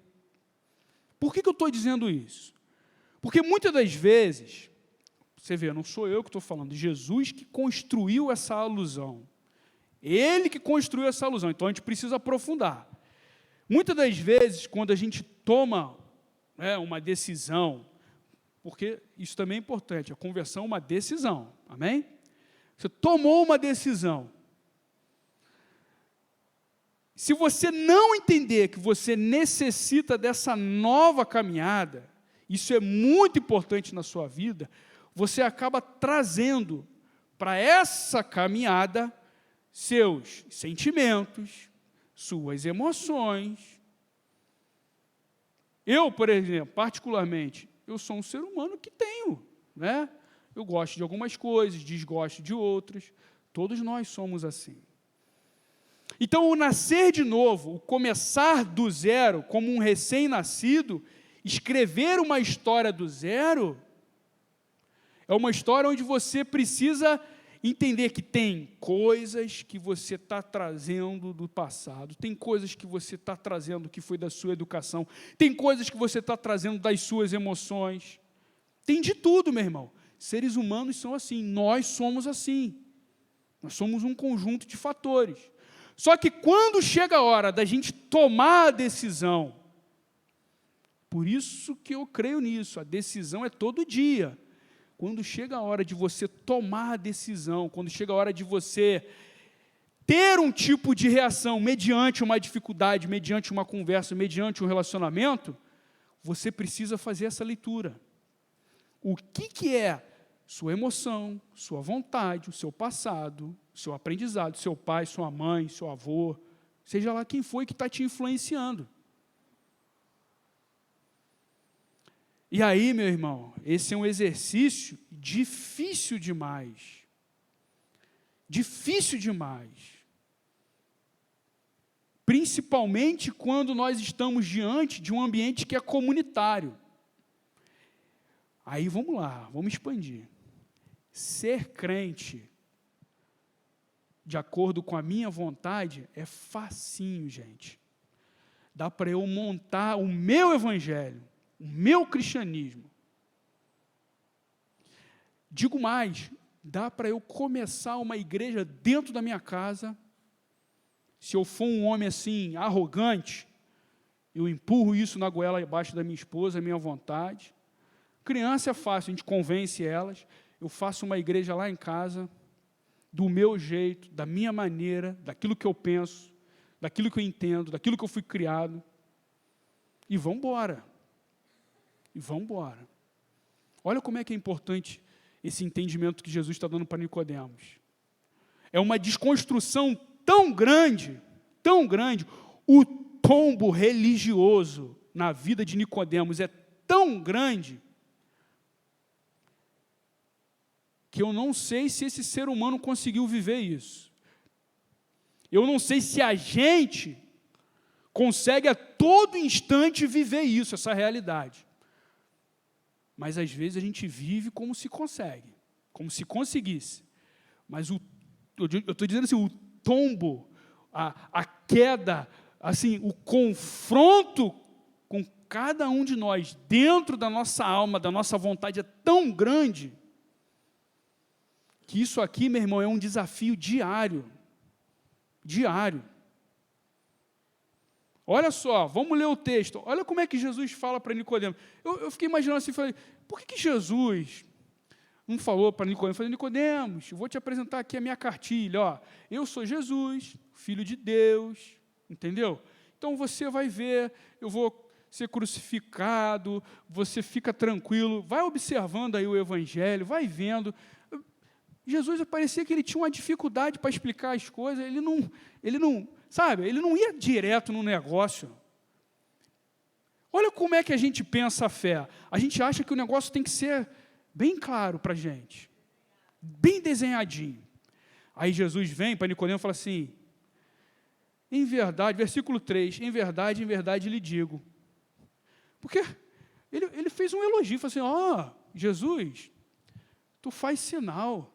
Por que eu estou dizendo isso? Porque muitas das vezes, você vê, não sou eu que estou falando, Jesus que construiu essa alusão. Ele que construiu essa alusão, então a gente precisa aprofundar. Muitas das vezes, quando a gente toma uma decisão, porque isso também é importante, a conversão é uma decisão, amém? Você tomou uma decisão, se você não entender que você necessita dessa nova caminhada, isso é muito importante na sua vida, você acaba trazendo para essa caminhada seus sentimentos, suas emoções. Eu, por exemplo, particularmente, eu sou um ser humano que tenho, né? Eu gosto de algumas coisas, desgosto de outras. Todos nós somos assim. Então, o nascer de novo, o começar do zero, como um recém-nascido, escrever uma história do zero, é uma história onde você precisa entender que tem coisas que você está trazendo do passado, tem coisas que você está trazendo que foi da sua educação, tem coisas que você está trazendo das suas emoções, tem de tudo, meu irmão. Seres humanos são assim, nós somos assim, nós somos um conjunto de fatores. Só que quando chega a hora da gente tomar a decisão, por isso que eu creio nisso, a decisão é todo dia. Quando chega a hora de você tomar a decisão, quando chega a hora de você ter um tipo de reação mediante uma dificuldade, mediante uma conversa, mediante um relacionamento, você precisa fazer essa leitura. O que é sua emoção, sua vontade, o seu passado, o seu aprendizado, seu pai, sua mãe, seu avô, seja lá quem foi que está te influenciando. E aí, meu irmão, esse é um exercício difícil demais. Difícil demais. Principalmente quando nós estamos diante de um ambiente que é comunitário. Aí vamos lá, vamos expandir. Ser crente, de acordo com a minha vontade, é facinho, gente. Dá para eu montar o meu evangelho, o meu cristianismo. Digo mais, dá para eu começar uma igreja dentro da minha casa. Se eu for um homem assim, arrogante, eu empurro isso na goela abaixo da minha esposa, a minha vontade. Criança é fácil, a gente convence elas. Eu faço uma igreja lá em casa, do meu jeito, da minha maneira, daquilo que eu penso, daquilo que eu entendo, daquilo que eu fui criado. E vamos embora. E vamos embora. Olha como é que é importante esse entendimento que Jesus está dando para Nicodemos. É uma desconstrução tão grande, o tombo religioso na vida de Nicodemos é tão grande, que eu não sei se esse ser humano conseguiu viver isso. Eu não sei se a gente consegue a todo instante viver isso, essa realidade. Mas às vezes a gente vive como se consegue, como se conseguisse. Mas eu estou dizendo assim, o tombo, a queda, assim, o confronto com cada um de nós, dentro da nossa alma, da nossa vontade, é tão grande, que isso aqui, meu irmão, é um desafio diário. Diário. Olha só, vamos ler o texto. Olha como é que Jesus fala para Nicodemos. Eu fiquei imaginando assim, falei, por que Jesus não falou para Nicodemos? Falei, Nicodemos, eu vou te apresentar aqui a minha cartilha. Ó, eu sou Jesus, Filho de Deus, entendeu? Então você vai ver, eu vou ser crucificado, você fica tranquilo, vai observando aí o Evangelho, vai vendo. Jesus parecia que ele tinha uma dificuldade para explicar as coisas, ele não, sabe, ele não ia direto no negócio. Olha como é que a gente pensa a fé. A gente acha que o negócio tem que ser bem claro para a gente, bem desenhadinho. Aí Jesus vem para Nicodemo e fala assim, em verdade, versículo 3, em verdade lhe digo. Porque ele fez um elogio, falou assim, ó, Jesus, tu faz sinal.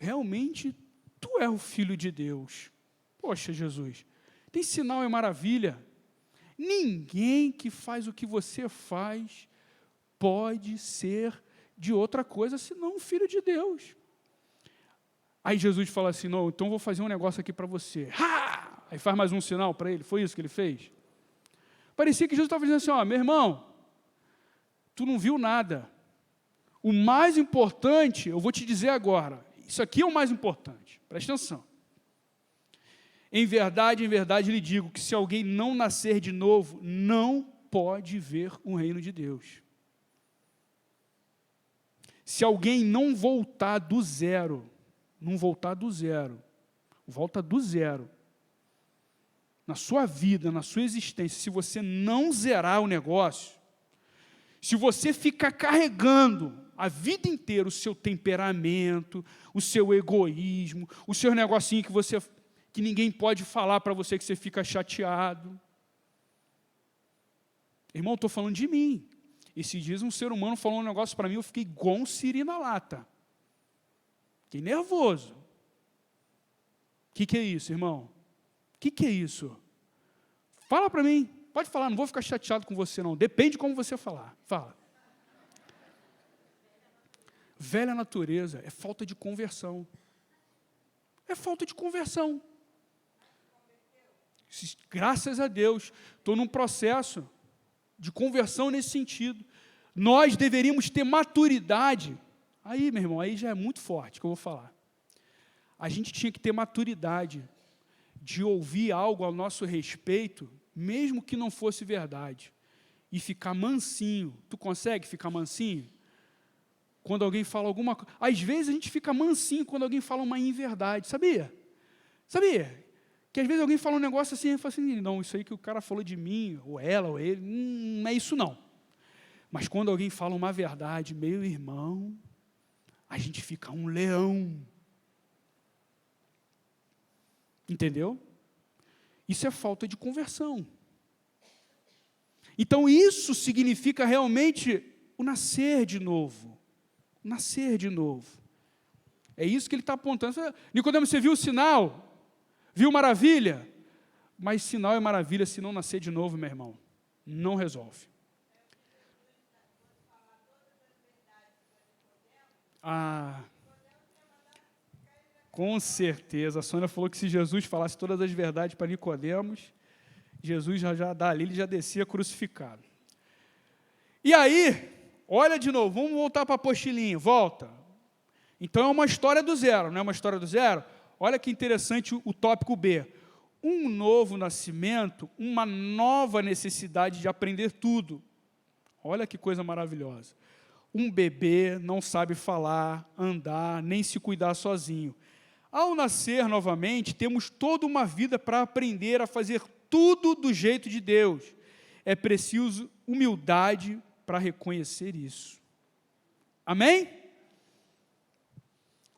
Realmente, tu é o Filho de Deus. Poxa, Jesus, tem sinal, é maravilha. Ninguém que faz o que você faz pode ser de outra coisa senão um filho de Deus. Aí Jesus fala assim, não, então vou fazer um negócio aqui para você. Ha! Aí faz mais um sinal para ele, foi isso que ele fez? Parecia que Jesus estava dizendo assim, ó, meu irmão, tu não viu nada. O mais importante, eu vou te dizer agora, isso aqui é o mais importante, presta atenção. em verdade lhe digo que se alguém não nascer de novo, não pode ver o reino de Deus. Se alguém não voltar do zero, volta do zero, na sua vida, na sua existência, se você não zerar o negócio, se você ficar carregando a vida inteira o seu temperamento, o seu egoísmo, o seu negocinho que ninguém pode falar para você, que você fica chateado. Irmão, estou falando de mim. Esses dias um ser humano falou um negócio para mim, eu fiquei igual um siri na lata. Fiquei nervoso. O que é isso, irmão? O que é isso? Fala para mim. Pode falar, não vou ficar chateado com você, não. Depende de como você falar. Fala. Velha natureza é falta de conversão. É falta de conversão. Graças a Deus, estou num processo de conversão nesse sentido. Nós deveríamos ter maturidade. Aí, meu irmão, aí já é muito forte que eu vou falar. A gente tinha que ter maturidade de ouvir algo ao nosso respeito, mesmo que não fosse verdade, e ficar mansinho. Tu consegue ficar mansinho? Quando alguém fala alguma coisa. Às vezes a gente fica mansinho quando alguém fala uma inverdade, sabia? Sabia? Que às vezes alguém fala um negócio assim, e fala assim, não, isso aí que o cara falou de mim, ou ela, ou ele, não é isso não. Mas quando alguém fala uma verdade, meu irmão, a gente fica um leão. Entendeu? Isso é falta de conversão. Então isso significa realmente o nascer de novo. Nascer de novo. É isso que ele está apontando. Nicodemo, você viu o sinal? Viu maravilha? Mas sinal e maravilha, se não nascer de novo, meu irmão, não resolve. Com certeza. A Sônia falou que se Jesus falasse todas as verdades para Nicodemos, Jesus já dali, ele já descia crucificado. E aí, olha de novo, vamos voltar para a apostilinha, volta. Então é uma história do zero, não é uma história do zero? Olha que interessante o tópico B. Um novo nascimento, uma nova necessidade de aprender tudo. Olha que coisa maravilhosa. Um bebê não sabe falar, andar, nem se cuidar sozinho. Ao nascer novamente, temos toda uma vida para aprender a fazer tudo do jeito de Deus. É preciso humildade para reconhecer isso. Amém?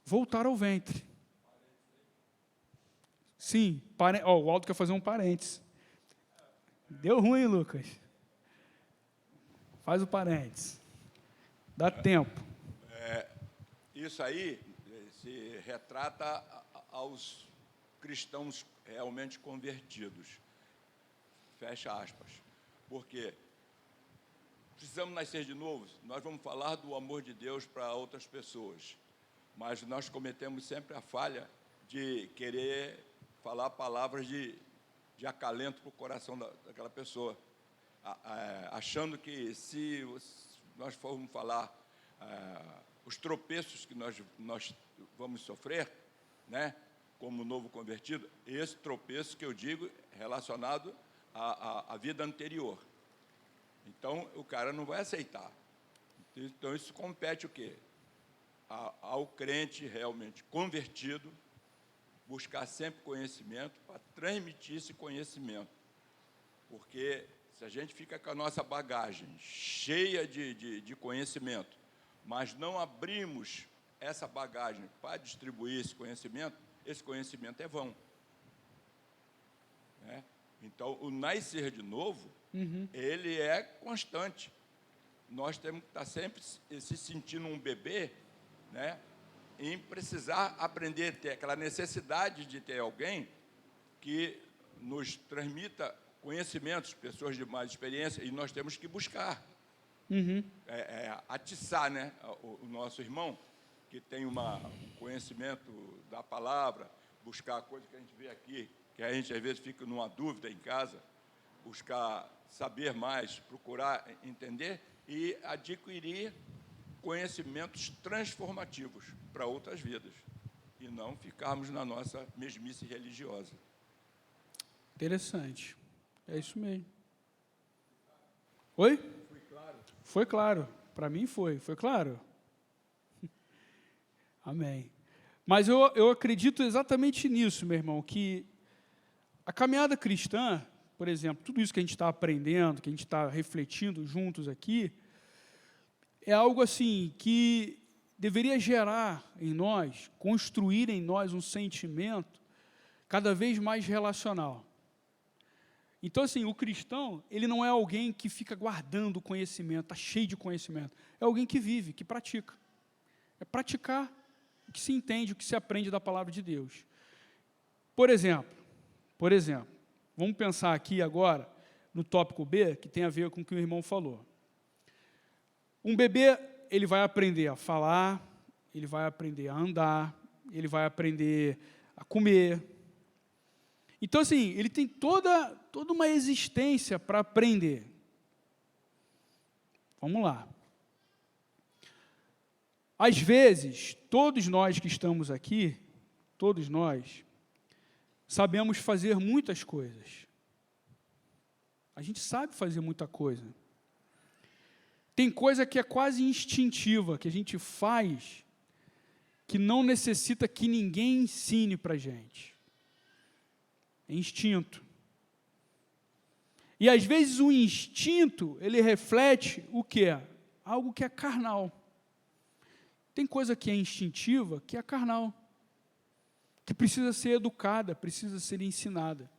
Voltar ao ventre. Sim, o Aldo quer fazer um parênteses. Deu ruim, Lucas. Faz o parênteses. Dá tempo. Isso aí se retrata aos cristãos realmente convertidos. Fecha aspas. Porque precisamos nascer de novo. Nós vamos falar do amor de Deus para outras pessoas. Mas nós cometemos sempre a falha de querer falar palavras de acalento para o coração daquela pessoa, achando que se nós formos falar os tropeços que nós vamos sofrer, né, como novo convertido, esse tropeço que eu digo relacionado à vida anterior. Então, o cara não vai aceitar. Então, isso compete o quê? Ao crente realmente convertido, buscar sempre conhecimento para transmitir esse conhecimento. Porque se a gente fica com a nossa bagagem cheia de conhecimento, mas não abrimos essa bagagem para distribuir esse conhecimento é vão. Né? Então, o nascer de novo, ele é constante. Nós temos que estar sempre se sentindo um bebê, né? Em precisar aprender, ter aquela necessidade de ter alguém que nos transmita conhecimentos, pessoas de mais experiência, e nós temos que buscar, atiçar, né, o nosso irmão, que tem um conhecimento da palavra, buscar a coisa que a gente vê aqui, que a gente às vezes fica numa dúvida em casa, buscar saber mais, procurar entender e adquirir conhecimentos transformativos para outras vidas, e não ficarmos na nossa mesmice religiosa. Interessante. É isso mesmo. Oi? Foi claro. Foi claro. Para mim foi. Foi claro? Amém. Mas eu acredito exatamente nisso, meu irmão, que a caminhada cristã, por exemplo, tudo isso que a gente está aprendendo, que a gente está refletindo juntos aqui, é algo assim que deveria gerar em nós, construir em nós um sentimento cada vez mais relacional. Então, assim, o cristão, ele não é alguém que fica guardando conhecimento, está cheio de conhecimento. É alguém que vive, que pratica. É praticar o que se entende, o que se aprende da palavra de Deus. Por exemplo, vamos pensar aqui agora no tópico B, que tem a ver com o que o irmão falou. Um bebê, ele vai aprender a falar, ele vai aprender a andar, ele vai aprender a comer. Então, assim, ele tem toda uma existência para aprender. Vamos lá. Às vezes, todos nós que estamos aqui, todos nós, sabemos fazer muitas coisas. A gente sabe fazer muita coisa. Tem coisa que é quase instintiva, que a gente faz, que não necessita que ninguém ensine para a gente. É instinto. E às vezes o instinto, ele reflete o quê? Algo que é carnal. Tem coisa que é instintiva, que é carnal, que precisa ser educada, precisa ser ensinada.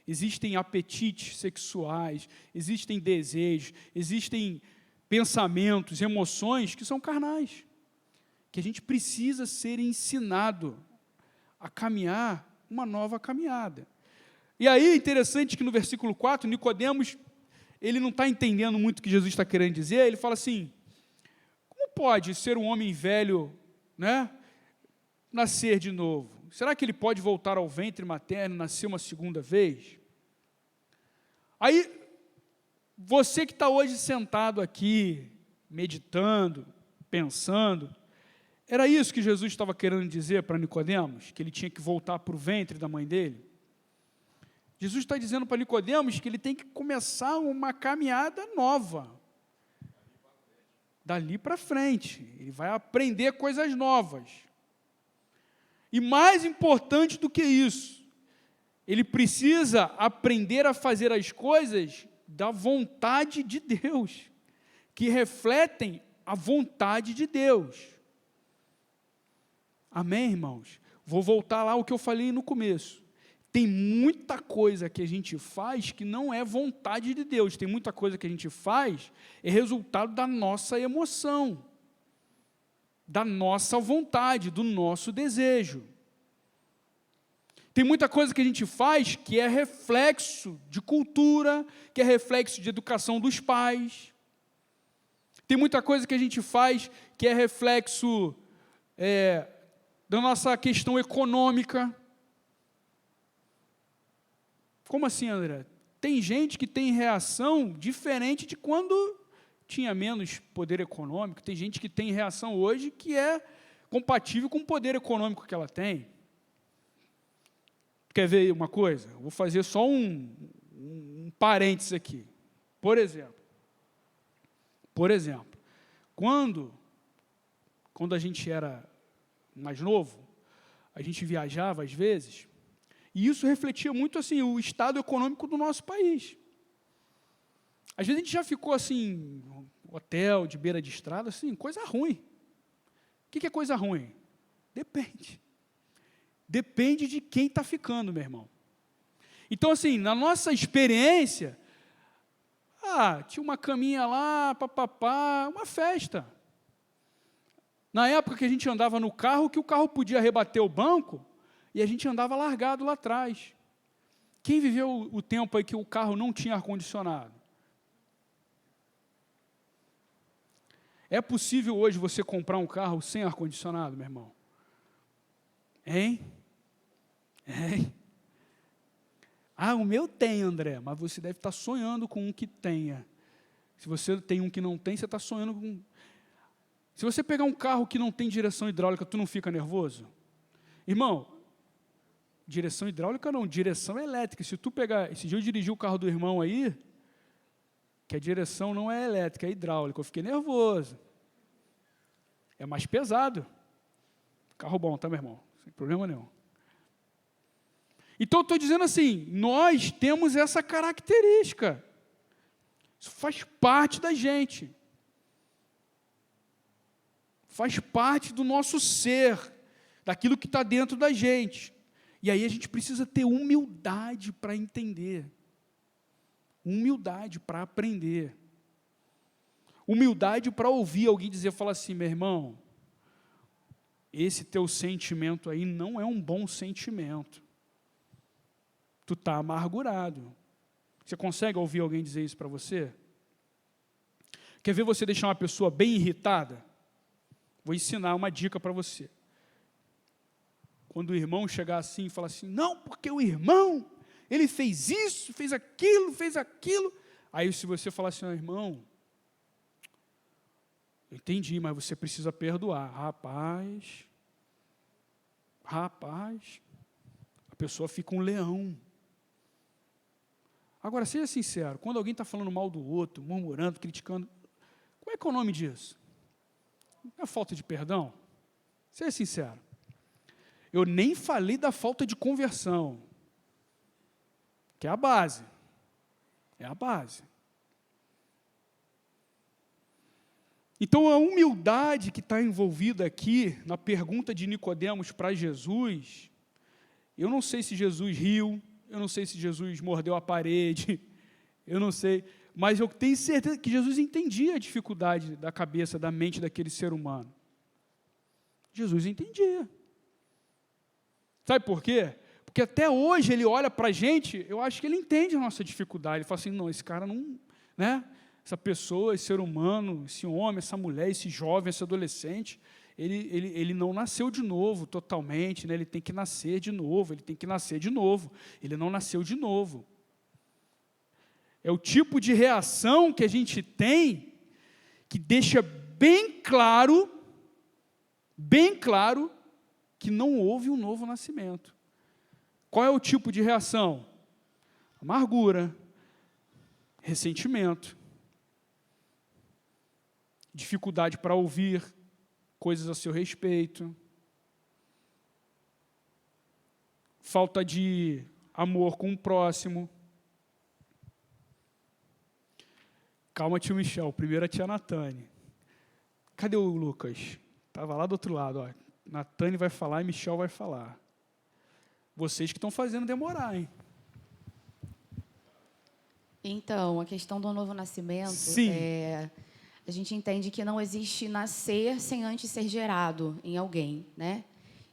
Existem apetites sexuais, existem desejos, existem pensamentos, emoções que são carnais, que a gente precisa ser ensinado a caminhar uma nova caminhada. E aí é interessante que no versículo 4, Nicodemos, ele não está entendendo muito o que Jesus está querendo dizer, ele fala assim, como pode ser um homem velho, né, nascer de novo? Será que ele pode voltar ao ventre materno e nascer uma segunda vez? Aí, você que está hoje sentado aqui, meditando, pensando, era isso que Jesus estava querendo dizer para Nicodemos, que ele tinha que voltar para o ventre da mãe dele? Jesus está dizendo para Nicodemos que ele tem que começar uma caminhada nova. Dali para frente. Ele vai aprender coisas novas. E mais importante do que isso, ele precisa aprender a fazer as coisas da vontade de Deus, que refletem a vontade de Deus. Amém, irmãos? Vou voltar lá ao que eu falei no começo. Tem muita coisa que a gente faz que não é vontade de Deus. Tem muita coisa que a gente faz é resultado da nossa emoção, da nossa vontade, do nosso desejo. Tem muita coisa que a gente faz que é reflexo de cultura, que é reflexo de educação dos pais. Tem muita coisa que a gente faz que é reflexo da nossa questão econômica. Como assim, André? Tem gente que tem reação diferente de quando tinha menos poder econômico. Tem gente que tem reação hoje que é compatível com o poder econômico que ela tem. Quer ver uma coisa? Eu vou fazer só um parênteses aqui. Por exemplo, quando a gente era mais novo, a gente viajava às vezes, e isso refletia muito assim, o estado econômico do nosso país. Às vezes a gente já ficou assim, hotel de beira de estrada, assim, coisa ruim. O que é coisa ruim? Depende. Depende de quem está ficando, meu irmão. Então, assim, na nossa experiência, tinha uma caminha lá, papapá, uma festa. Na época que a gente andava no carro, que o carro podia rebater o banco, e a gente andava largado lá atrás. Quem viveu o tempo aí que o carro não tinha ar-condicionado? É possível hoje você comprar um carro sem ar-condicionado, meu irmão? Hein? O meu tem, André, mas você deve estar sonhando com um que tenha. Se você tem um que não tem, você está sonhando com... Se você pegar um carro que não tem direção hidráulica, tu não fica nervoso? Irmão, direção hidráulica não, direção elétrica. Se tu pegar, esse dia eu dirigi o carro do irmão aí, que a direção não é elétrica, é hidráulica, eu fiquei nervoso. É mais pesado. Carro bom, tá, meu irmão? Sem problema nenhum. Então, eu estou dizendo assim, nós temos essa característica. Isso faz parte da gente. Faz parte do nosso ser, daquilo que está dentro da gente. E aí a gente precisa ter humildade para entender. Humildade para aprender. Humildade para ouvir alguém dizer, falar assim, meu irmão, esse teu sentimento aí não é um bom sentimento. Tu está amargurado. Você consegue ouvir alguém dizer isso para você? Quer ver você deixar uma pessoa bem irritada? Vou ensinar uma dica para você. Quando o irmão chegar assim e falar assim, não, porque o irmão, ele fez isso, fez aquilo. Aí se você falar assim, irmão, eu entendi, mas você precisa perdoar. Rapaz, a pessoa fica um leão. Agora, seja sincero, quando alguém está falando mal do outro, murmurando, criticando, qual é que é o nome disso? Não é falta de perdão? Seja sincero. Eu nem falei da falta de conversão, que é a base. É a base. Então, a humildade que está envolvida aqui, na pergunta de Nicodemos para Jesus, eu não sei se Jesus riu, eu não sei se Jesus mordeu a parede, eu não sei, mas eu tenho certeza que Jesus entendia a dificuldade da cabeça, da mente daquele ser humano. Jesus entendia. Sabe por quê? Porque até hoje ele olha para a gente, eu acho que ele entende a nossa dificuldade. Ele fala assim, não, esse cara não, né? Essa pessoa, esse ser humano, esse homem, essa mulher, esse jovem, esse adolescente, ele não nasceu de novo totalmente, né? Ele tem que nascer de novo, ele não nasceu de novo. É o tipo de reação que a gente tem que deixa bem claro que não houve um novo nascimento. Qual é o tipo de reação? Amargura, ressentimento, dificuldade para ouvir coisas a seu respeito, falta de amor com o próximo. Calma, tio Michel, primeiro a tia Natane. Cadê o Lucas? Estava lá do outro lado, ó. Natane vai falar e Michel vai falar. Vocês que estão fazendo demorar, hein? Então, a questão do novo nascimento, Sim. A gente entende que não existe nascer sem antes ser gerado em alguém, né?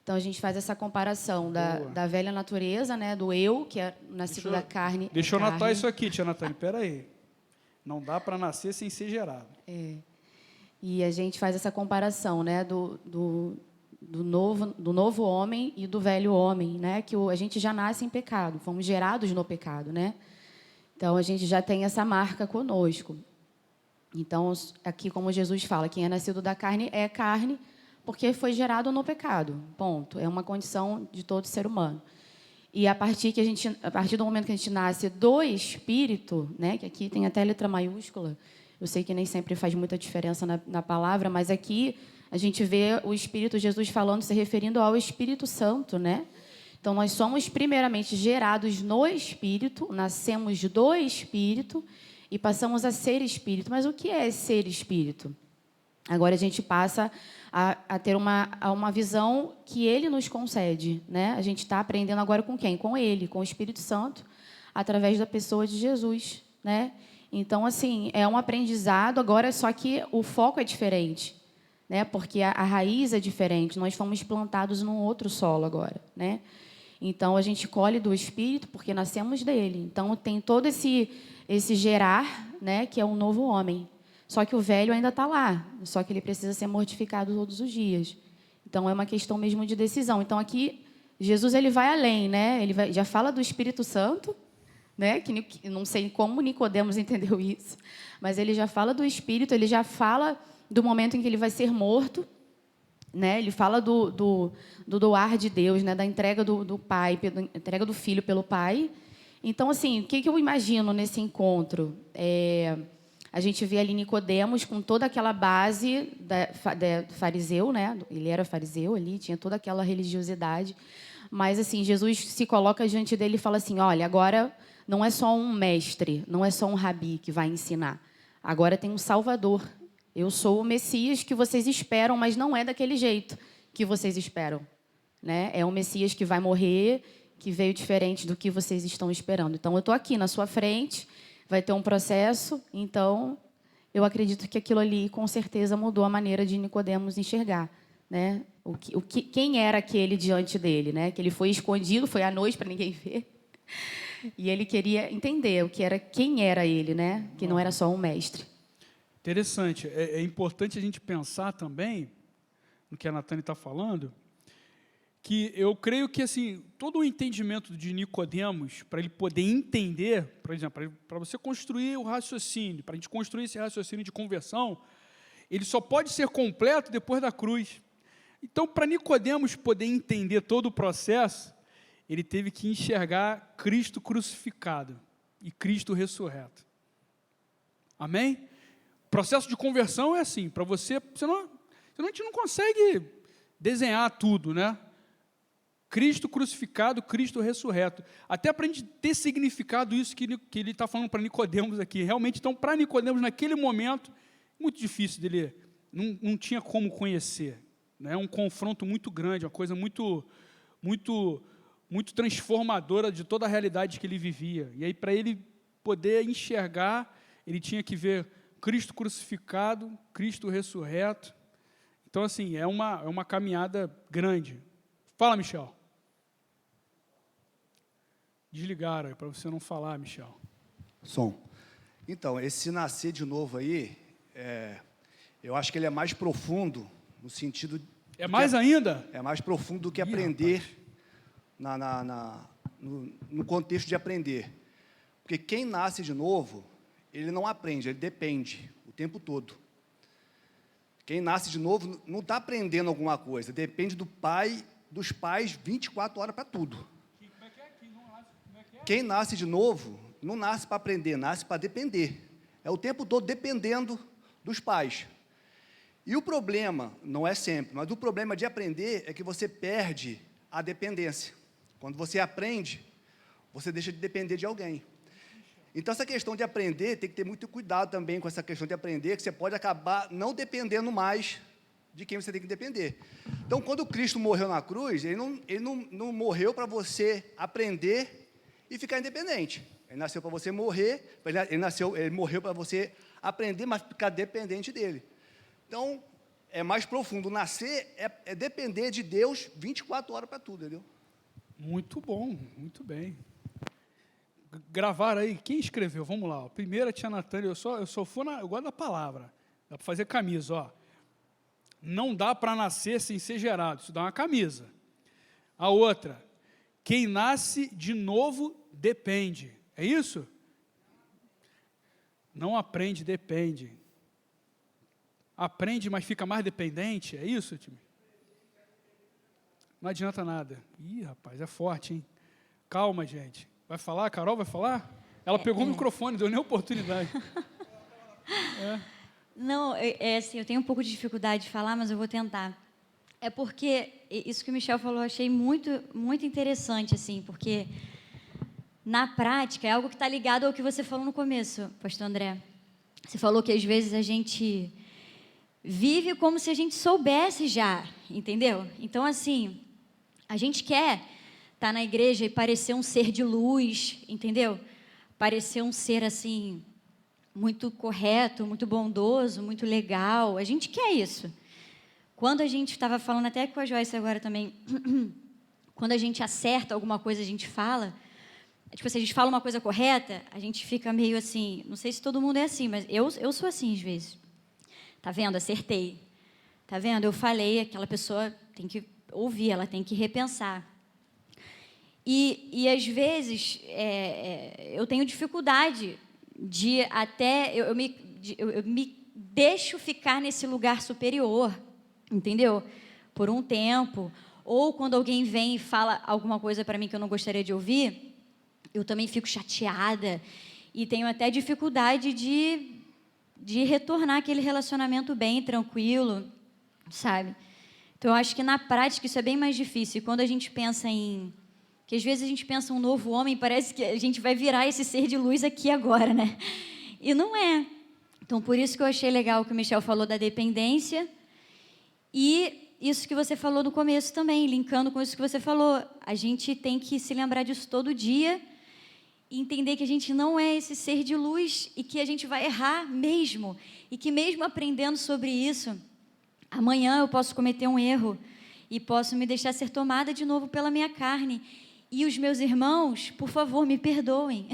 Então, a gente faz essa comparação da velha natureza, né, do eu, que é nascido da carne. Deixa eu anotar isso aqui, tia Natane, espera aí. Não dá para nascer sem ser gerado. E a gente faz essa comparação, né, do novo homem e do velho homem, né, que a gente já nasce em pecado, fomos gerados no pecado, né? Então, a gente já tem essa marca conosco. Então, aqui, como Jesus fala, quem é nascido da carne é carne, porque foi gerado no pecado, ponto. É uma condição de todo ser humano. E a partir do momento que a gente nasce do Espírito, né, que aqui tem até letra maiúscula, eu sei que nem sempre faz muita diferença na palavra, mas aqui a gente vê o Espírito, Jesus falando, se referindo ao Espírito Santo, né? Então, nós somos primeiramente gerados no Espírito, nascemos do Espírito e passamos a ser Espírito. Mas o que é ser Espírito? Agora a gente passa a ter uma visão que Ele nos concede, né? A gente está aprendendo agora com quem? Com Ele, com o Espírito Santo, através da pessoa de Jesus, né? Então, assim, é um aprendizado agora, só que o foco é diferente, né? Porque a raiz é diferente. Nós fomos plantados num outro solo agora, né? Então, a gente colhe do Espírito porque nascemos dele. Então, tem todo esse gerar, né, que é um novo homem. Só que o velho ainda está lá, só que ele precisa ser mortificado todos os dias. Então, é uma questão mesmo de decisão. Então, aqui, Jesus ele vai além, né? Ele já fala do Espírito Santo, né? Que não sei como Nicodemos entendeu isso, mas ele já fala do Espírito, ele já fala do momento em que ele vai ser morto, né? Ele fala do doar de Deus, né? Da entrega do Pai, da entrega do Filho pelo Pai. Então, assim, o que eu imagino nesse encontro? A gente vê ali Nicodemos com toda aquela base do fariseu, né? Ele era fariseu ali, tinha toda aquela religiosidade. Mas, assim, Jesus se coloca diante dele e fala assim, olha, agora não é só um mestre, não é só um rabi que vai ensinar. Agora tem um Salvador. Eu sou o Messias que vocês esperam, mas não é daquele jeito que vocês esperam, né? É um Messias que vai morrer, que veio diferente do que vocês estão esperando. Então, eu estou aqui na sua frente, vai ter um processo, então eu acredito que aquilo ali, com certeza, mudou a maneira de Nicodemos enxergar, né? Quem era aquele diante dele, né? Que ele foi escondido, foi à noite para ninguém ver. E ele queria entender quem era ele, né? Que não era só um mestre. Interessante. É importante a gente pensar também, no que a Natane está falando, que eu creio que assim, todo o entendimento de Nicodemos, para ele poder entender, por exemplo, para você construir o raciocínio, para a gente construir esse raciocínio de conversão, ele só pode ser completo depois da cruz. Então, para Nicodemos poder entender todo o processo, ele teve que enxergar Cristo crucificado e Cristo ressurreto. Amém? O processo de conversão é assim, para você, senão a gente não consegue desenhar tudo, né? Cristo crucificado, Cristo ressurreto. Até para a gente ter significado isso que ele está falando para Nicodemos aqui. Realmente, então, para Nicodemos, naquele momento, muito difícil dele, não tinha como conhecer. É um confronto muito grande, uma coisa muito transformadora de toda a realidade que ele vivia. E aí, para ele poder enxergar, ele tinha que ver Cristo crucificado, Cristo ressurreto. Então, assim, é uma caminhada grande. Fala, Michel. Desligaram aí, para você não falar, Michel. Som. Então, esse nascer de novo aí, eu acho que ele é mais profundo, no sentido... É mais ainda? É mais profundo do que aprender, no contexto de aprender. Porque quem nasce de novo, ele não aprende, ele depende o tempo todo. Quem nasce de novo não está aprendendo alguma coisa, depende dos pais 24 horas para tudo. Quem nasce de novo, não nasce para aprender, nasce para depender. É o tempo todo dependendo dos pais. E o problema, não é sempre, mas o problema de aprender é que você perde a dependência. Quando você aprende, você deixa de depender de alguém. Então, essa questão de aprender, tem que ter muito cuidado também com essa questão de aprender, que você pode acabar não dependendo mais de quem você tem que depender. Então, quando Cristo morreu na cruz, ele não morreu para você aprender e ficar independente. Ele nasceu para você morrer, ele morreu para você aprender, mas ficar dependente dele. Então, é mais profundo. Nascer é depender de Deus 24 horas para tudo, entendeu? Muito bom, muito bem. Gravaram aí, quem escreveu? Vamos lá. Primeiro, a tia Natânia, eu gosto da palavra. Dá para fazer camisa, ó. Não dá para nascer sem ser gerado, isso dá uma camisa. A outra, quem nasce de novo depende. É isso? Não aprende, depende. Aprende, mas fica mais dependente, é isso, time? Não adianta nada. Ih, rapaz, é forte, hein? Calma, gente. Vai falar? A Carol vai falar? Ela pegou o microfone, deu nem oportunidade. Não, assim, eu tenho um pouco de dificuldade de falar, mas eu vou tentar. É porque isso que o Michel falou, eu achei muito, muito interessante, assim, porque na prática é algo que está ligado ao que você falou no começo, pastor André. Você falou que às vezes a gente vive como se a gente soubesse já, entendeu? Então, assim, a gente quer estar na igreja e parecer um ser de luz, entendeu? Parecer um ser, assim, muito correto, muito bondoso, muito legal. A gente quer isso. Quando a gente estava falando até com a Joyce agora também, quando a gente acerta alguma coisa, a gente fala, tipo, se a gente fala uma coisa correta, a gente fica meio assim, não sei se todo mundo é assim, mas eu sou assim às vezes. Tá vendo? Acertei. Tá vendo? Eu falei, aquela pessoa tem que ouvir, ela tem que repensar. E às vezes, eu tenho dificuldade de até... Eu me deixo ficar nesse lugar superior, entendeu? por um tempo, ou quando alguém vem e fala alguma coisa para mim que eu não gostaria de ouvir, eu também fico chateada e tenho até dificuldade de retornar aquele relacionamento bem tranquilo, sabe? Então, eu acho que na prática isso é bem mais difícil. E quando a gente pensa que às vezes a gente pensa um novo homem, parece que a gente vai virar esse ser de luz aqui agora, né? E não é. Então, por isso que eu achei legal o que o Michel falou da dependência e isso que você falou no começo também, linkando com isso que você falou. A gente tem que se lembrar disso todo dia e entender que a gente não é esse ser de luz e que a gente vai errar mesmo. E que mesmo aprendendo sobre isso, amanhã eu posso cometer um erro e posso me deixar ser tomada de novo pela minha carne. E os meus irmãos, por favor, me perdoem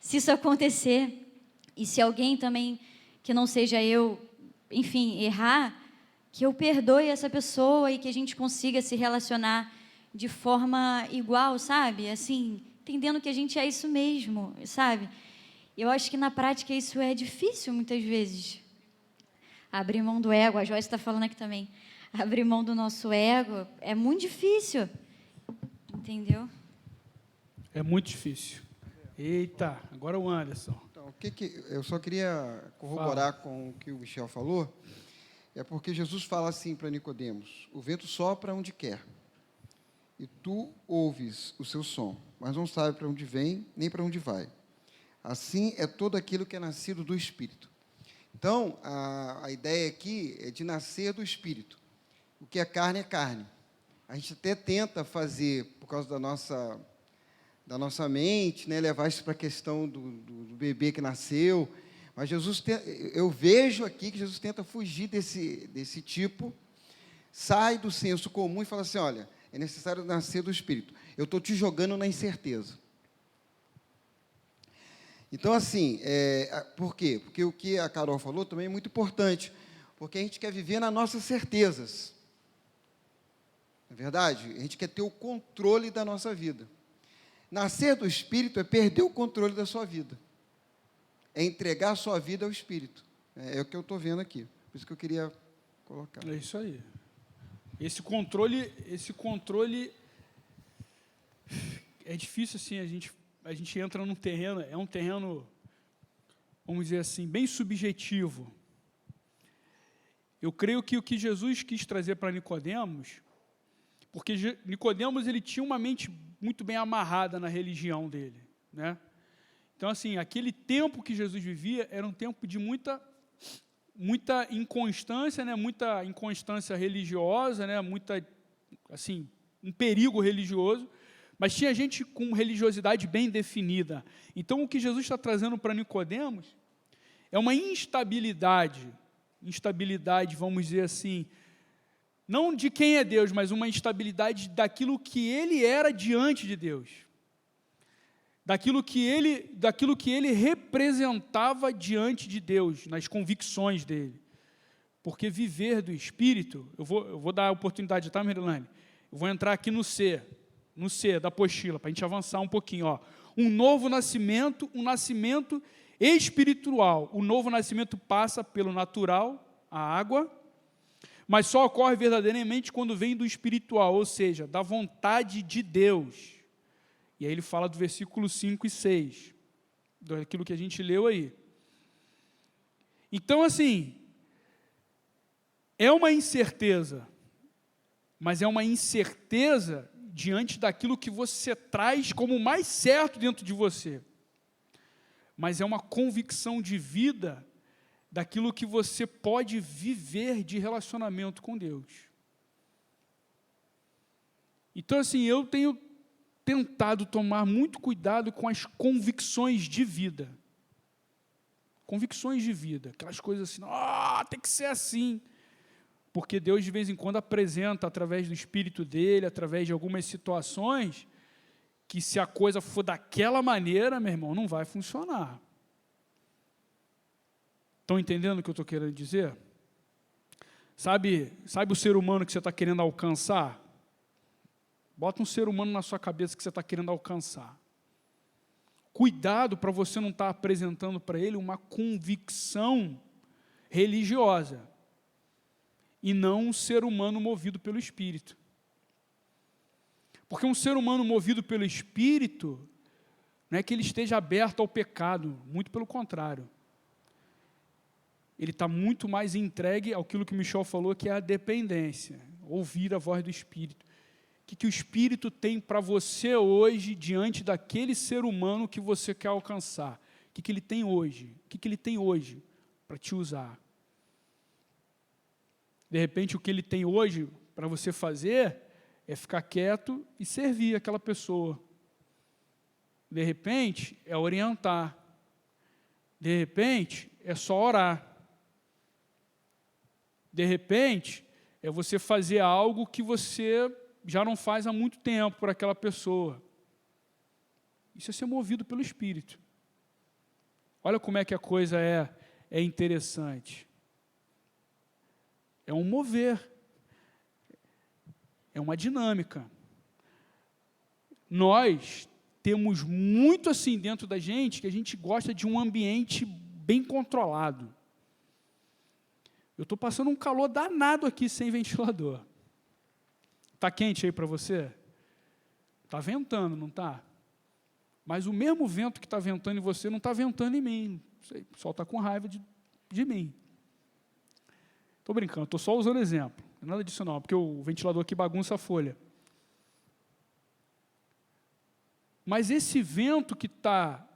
se isso acontecer. E se alguém também, que não seja eu, enfim, errar, que eu perdoe essa pessoa e que a gente consiga se relacionar de forma igual, sabe? Assim, entendendo que a gente é isso mesmo, sabe? Eu acho que na prática isso é difícil muitas vezes. Abrir mão do ego, a Joyce está falando aqui também. Abrir mão do nosso ego é muito difícil, entendeu? É muito difícil. Eita, agora o Anderson. Então, eu só queria corroborar com o que o Michel falou, é porque Jesus fala assim para Nicodemos: o vento sopra onde quer, e tu ouves o seu som, mas não sabe para onde vem, nem para onde vai. Assim é todo aquilo que é nascido do Espírito. Então, a ideia aqui é de nascer do Espírito. O que é carne é carne. A gente até tenta fazer, por causa da nossa mente, né, levar isso para a questão do bebê que nasceu. Mas eu vejo aqui que Jesus tenta fugir desse tipo, sai do senso comum e fala assim: olha, é necessário nascer do Espírito. Eu estou te jogando na incerteza. Então, assim, por quê? Porque o que a Carol falou também é muito importante, porque a gente quer viver nas nossas certezas. Não é verdade? A gente quer ter o controle da nossa vida. Nascer do Espírito é perder o controle da sua vida. É entregar a sua vida ao Espírito. É o que eu estou vendo aqui. Por isso que eu queria colocar. É isso aí. Esse controle é difícil, assim, a gente entra num terreno, é um terreno, vamos dizer assim, bem subjetivo. Eu creio que o que Jesus quis trazer para Nicodemos, porque Nicodemos ele tinha uma mente muito bem amarrada na religião dele, né? Então, assim, aquele tempo que Jesus vivia era um tempo de muita inconstância, né? Muita inconstância religiosa, né? Assim, um perigo religioso, mas tinha gente com religiosidade bem definida. Então, o que Jesus está trazendo para Nicodemos é uma instabilidade, vamos dizer assim, não de quem é Deus, mas uma instabilidade daquilo que ele era diante de Deus, daquilo que ele representava diante de Deus, nas convicções dele. Porque viver do Espírito, eu vou dar a oportunidade, tá, Merilane? Eu vou entrar aqui no C da apostila, para a gente avançar um pouquinho. Ó. Um novo nascimento, um nascimento espiritual. O novo nascimento passa pelo natural, a água, mas só ocorre verdadeiramente quando vem do espiritual, ou seja, da vontade de Deus. E aí ele fala do versículo 5 e 6, daquilo que a gente leu aí. Então, assim, é uma incerteza, mas é uma incerteza diante daquilo que você traz como mais certo dentro de você. Mas é uma convicção de vida daquilo que você pode viver de relacionamento com Deus. Então, assim, eu tenho tentado tomar muito cuidado com as convicções de vida. Convicções de vida, aquelas coisas assim, tem que ser assim. Porque Deus, de vez em quando, apresenta, através do Espírito dele, através de algumas situações, que se a coisa for daquela maneira, meu irmão, não vai funcionar. Estão entendendo o que eu estou querendo dizer? Sabe o ser humano que você está querendo alcançar? Bota um ser humano na sua cabeça que você está querendo alcançar. Cuidado para você não estar apresentando para ele uma convicção religiosa. e não um ser humano movido pelo Espírito. Porque um ser humano movido pelo Espírito, não é que ele esteja aberto ao pecado, muito pelo contrário. Ele está muito mais entregue àquilo que o Michel falou, que é a dependência, ouvir a voz do Espírito. O que o Espírito tem para você hoje, diante daquele ser humano que você quer alcançar? O que ele tem hoje? O que ele tem hoje para te usar? De repente, o que ele tem hoje para você fazer é ficar quieto e servir aquela pessoa. De repente, é orientar. De repente, é só orar. De repente, é você fazer algo que você já não faz há muito tempo por aquela pessoa. Isso é ser movido pelo Espírito. Olha como é que a coisa é interessante. É um mover. É uma dinâmica. Nós temos muito assim dentro da gente, que a gente gosta de um ambiente bem controlado. Eu estou passando um calor danado aqui sem ventilador. Está quente aí para você? Está ventando, não está? Mas o mesmo vento que está ventando em você não está ventando em mim. O pessoal está com raiva de mim. Estou brincando, estou só usando exemplo. Não é nada disso não, porque o ventilador aqui bagunça a folha. Mas esse vento que está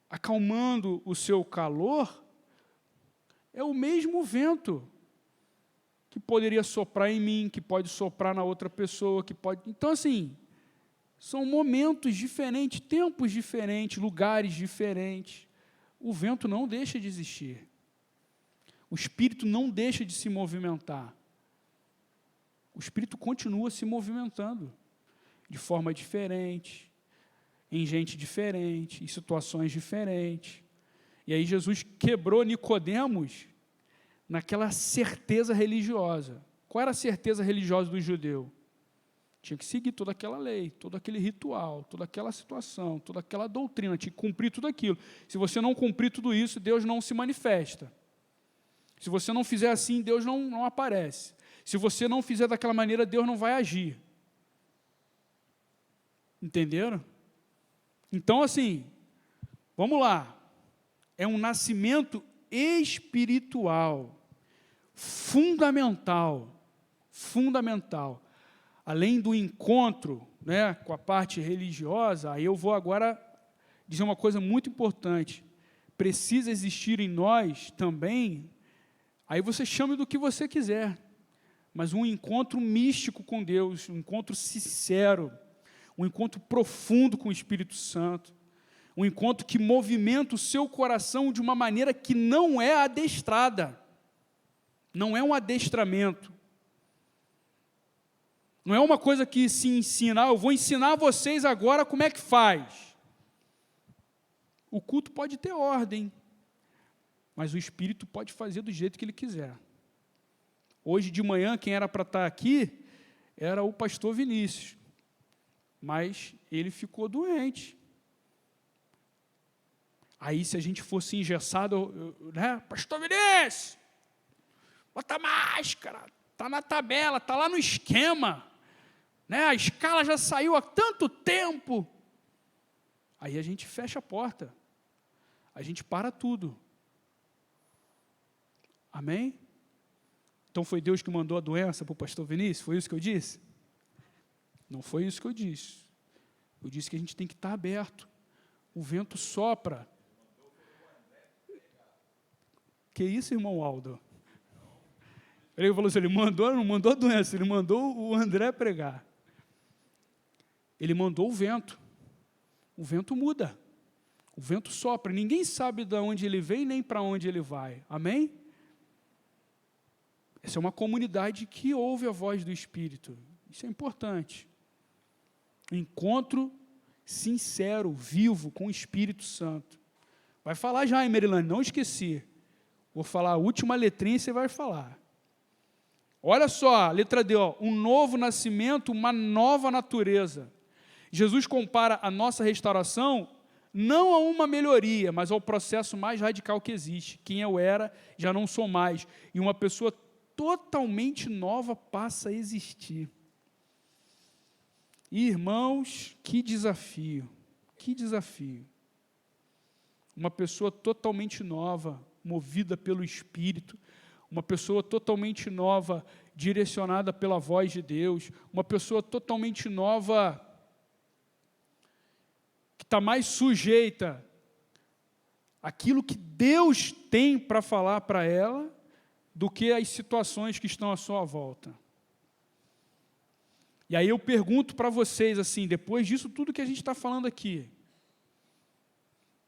acalmando o seu calor é o mesmo vento que poderia soprar em mim, que pode soprar na outra pessoa, que pode... Então, assim, são momentos diferentes, tempos diferentes, lugares diferentes. O vento não deixa de existir. O Espírito não deixa de se movimentar. O Espírito continua se movimentando de forma diferente, em gente diferente, em situações diferentes. E aí Jesus quebrou Nicodemos naquela certeza religiosa. Qual era a certeza religiosa do judeu? Tinha que seguir toda aquela lei, todo aquele ritual, toda aquela situação, toda aquela doutrina, tinha que cumprir tudo aquilo. Se você não cumprir tudo isso, Deus não se manifesta. Se você não fizer assim, Deus não aparece. Se você não fizer daquela maneira, Deus não vai agir. Entenderam? Então, assim, vamos lá. É um nascimento espiritual, fundamental. Além do encontro, né, com a parte religiosa, aí eu vou agora dizer uma coisa muito importante. Precisa existir em nós também, aí você chame do que você quiser, mas um encontro místico com Deus, um encontro sincero, um encontro profundo com o Espírito Santo, um encontro que movimenta o seu coração de uma maneira que não é adestrada, não é um adestramento, não é uma coisa que se ensina, eu vou ensinar vocês agora como é que faz. O culto pode ter ordem, mas o Espírito pode fazer do jeito que ele quiser. Hoje de manhã, quem era para estar aqui era o pastor Vinícius, mas ele ficou doente. Aí, se a gente fosse engessado, né? Pastor Vinícius, bota a máscara, está na tabela, está lá no esquema, né? A escala já saiu há tanto tempo. Aí a gente fecha a porta, a gente para tudo. Amém? Então foi Deus que mandou a doença para o pastor Vinícius? Foi isso que eu disse? Não foi isso que eu disse. Eu disse que a gente tem que estar aberto. O vento sopra. Que isso, irmão Aldo? Ele falou assim, ele mandou, não mandou a doença, ele mandou o André pregar. Ele mandou o vento. O vento muda. O vento sopra. Ninguém sabe de onde ele vem nem para onde ele vai. Amém? Essa é uma comunidade que ouve a voz do Espírito. Isso é importante. Encontro sincero, vivo, com o Espírito Santo. Vai falar já, hein, Merilane? Não esqueci. Vou falar a última letrinha e você vai falar. Olha só, letra D, ó, um novo nascimento, uma nova natureza. Jesus compara a nossa restauração não a uma melhoria, mas ao processo mais radical que existe. Quem eu era, já não sou mais. E uma pessoa totalmente nova passa a existir. E, irmãos, que desafio, que desafio. Uma pessoa totalmente nova, movida pelo Espírito, uma pessoa totalmente nova, direcionada pela voz de Deus, uma pessoa totalmente nova, que está mais sujeita àquilo que Deus tem para falar para ela, do que as situações que estão à sua volta. E aí eu pergunto para vocês, assim, depois disso tudo que a gente está falando aqui,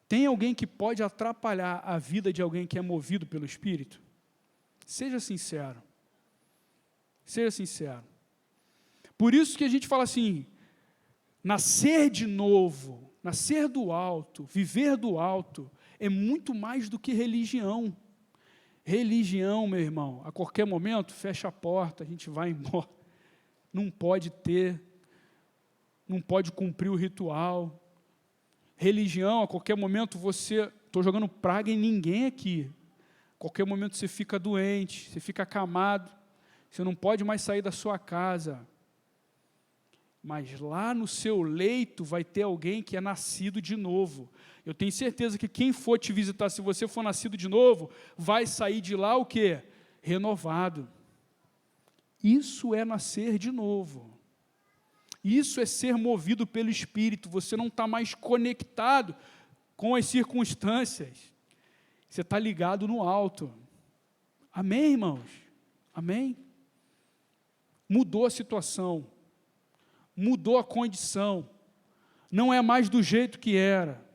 tem alguém que pode atrapalhar a vida de alguém que é movido pelo Espírito? Seja sincero. Seja sincero. Por isso que a gente fala assim, nascer de novo, nascer do alto, viver do alto, é muito mais do que religião. Religião, meu irmão, a qualquer momento, fecha a porta, a gente vai embora. Não pode ter, não pode cumprir o ritual. Religião, a qualquer momento você... Estou jogando praga em ninguém aqui. A qualquer momento você fica doente, você fica acamado, você não pode mais sair da sua casa. Mas lá no seu leito vai ter alguém que é nascido de novo. Eu tenho certeza que quem for te visitar, se você for nascido de novo, vai sair de lá o quê? Renovado. Isso é nascer de novo. Isso é ser movido pelo Espírito. Você não está mais conectado com as circunstâncias. Você está ligado no alto. Amém, irmãos? Amém? Mudou a situação. Mudou a condição. Não é mais do jeito que era.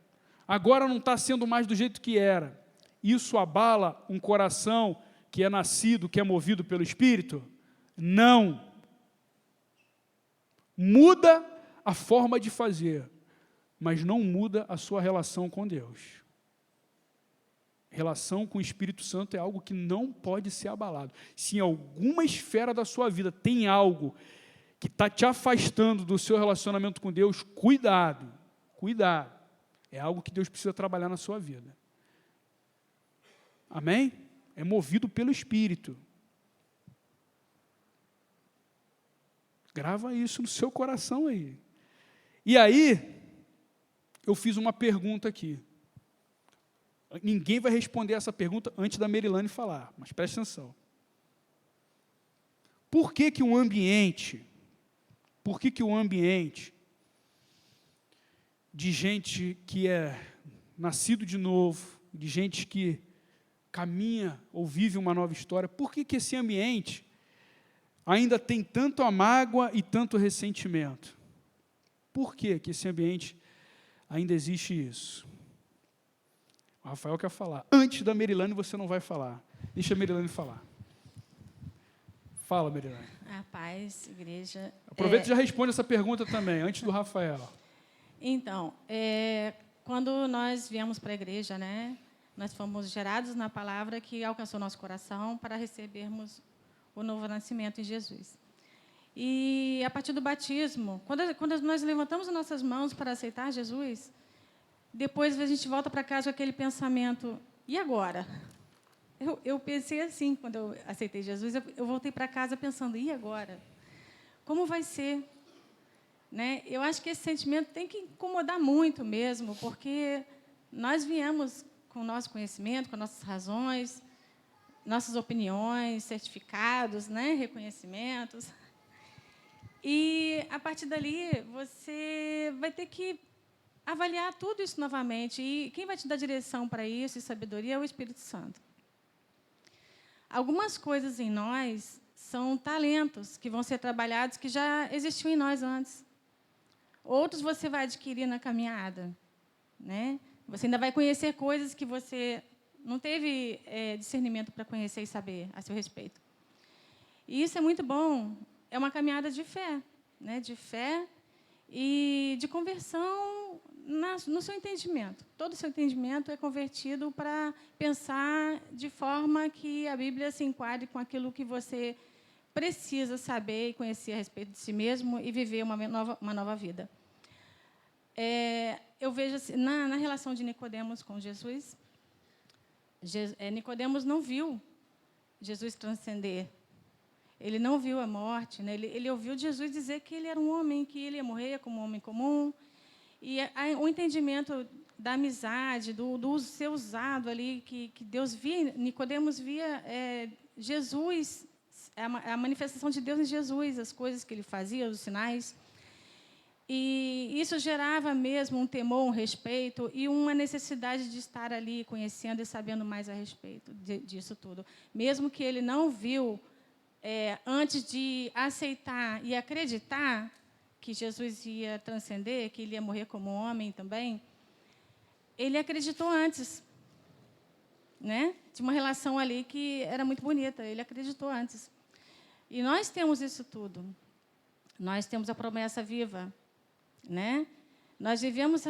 Agora não está sendo mais do jeito que era. Isso abala um coração que é nascido, que é movido pelo Espírito? Não. Muda a forma de fazer, mas não muda a sua relação com Deus. Relação com o Espírito Santo é algo que não pode ser abalado. Se em alguma esfera da sua vida tem algo que está te afastando do seu relacionamento com Deus, cuidado, cuidado. É algo que Deus precisa trabalhar na sua vida. Amém? É movido pelo Espírito. Grava isso no seu coração aí. E aí, eu fiz uma pergunta aqui. Ninguém vai responder essa pergunta antes da Merilane falar, mas preste atenção. Por que que o ambiente de gente que é nascido de novo, de gente que caminha ou vive uma nova história, por que que esse ambiente ainda tem tanto a mágoa e tanto ressentimento? Por que que esse ambiente ainda existe isso? O Rafael quer falar. Antes da Merilane você não vai falar. Deixa a Merilane falar. Fala, Merilane. A paz, igreja. Aproveita e já responde essa pergunta também, antes do Rafael. Então, quando nós viemos para a igreja, né, nós fomos gerados na palavra que alcançou nosso coração para recebermos o novo nascimento em Jesus. E, a partir do batismo, quando nós levantamos as nossas mãos para aceitar Jesus, depois a gente volta para casa com aquele pensamento, e agora? Eu pensei assim, quando eu aceitei Jesus, eu voltei para casa pensando, e agora? Como vai ser? Né? Eu acho que esse sentimento tem que incomodar muito mesmo, porque nós viemos com o nosso conhecimento, com nossas razões, nossas opiniões, certificados, né? Reconhecimentos. E, a partir dali, você vai ter que avaliar tudo isso novamente. E quem vai te dar direção para isso e sabedoria é o Espírito Santo. Algumas coisas em nós são talentos que vão ser trabalhados que já existiam em nós antes. Outros você vai adquirir na caminhada. Né? Você ainda vai conhecer coisas que você não teve discernimento para conhecer e saber a seu respeito. E isso é muito bom. É uma caminhada de fé. Né? De fé e de conversão no seu entendimento. Todo o seu entendimento é convertido para pensar de forma que a Bíblia se enquadre com aquilo que você precisa saber e conhecer a respeito de si mesmo e viver uma nova vida. Eu vejo assim, na relação de Nicodemos com Jesus, Nicodemos não viu Jesus transcender Ele não viu a morte, né? Ele ouviu Jesus dizer que ele era um homem, que ele ia morrer como um homem comum. E o entendimento da amizade, do ser usado ali, que Deus via, Nicodemos via Jesus, a manifestação de Deus em Jesus, as coisas que ele fazia, os sinais. E isso gerava mesmo um temor, um respeito e uma necessidade de estar ali conhecendo e sabendo mais a respeito disso tudo. Mesmo que ele não viu, antes de aceitar e acreditar que Jesus ia transcender, que ele ia morrer como homem também, ele acreditou antes, né? Tinha uma relação ali que era muito bonita, ele acreditou antes. E nós temos isso tudo. Nós temos a promessa viva, né? Nós vivemos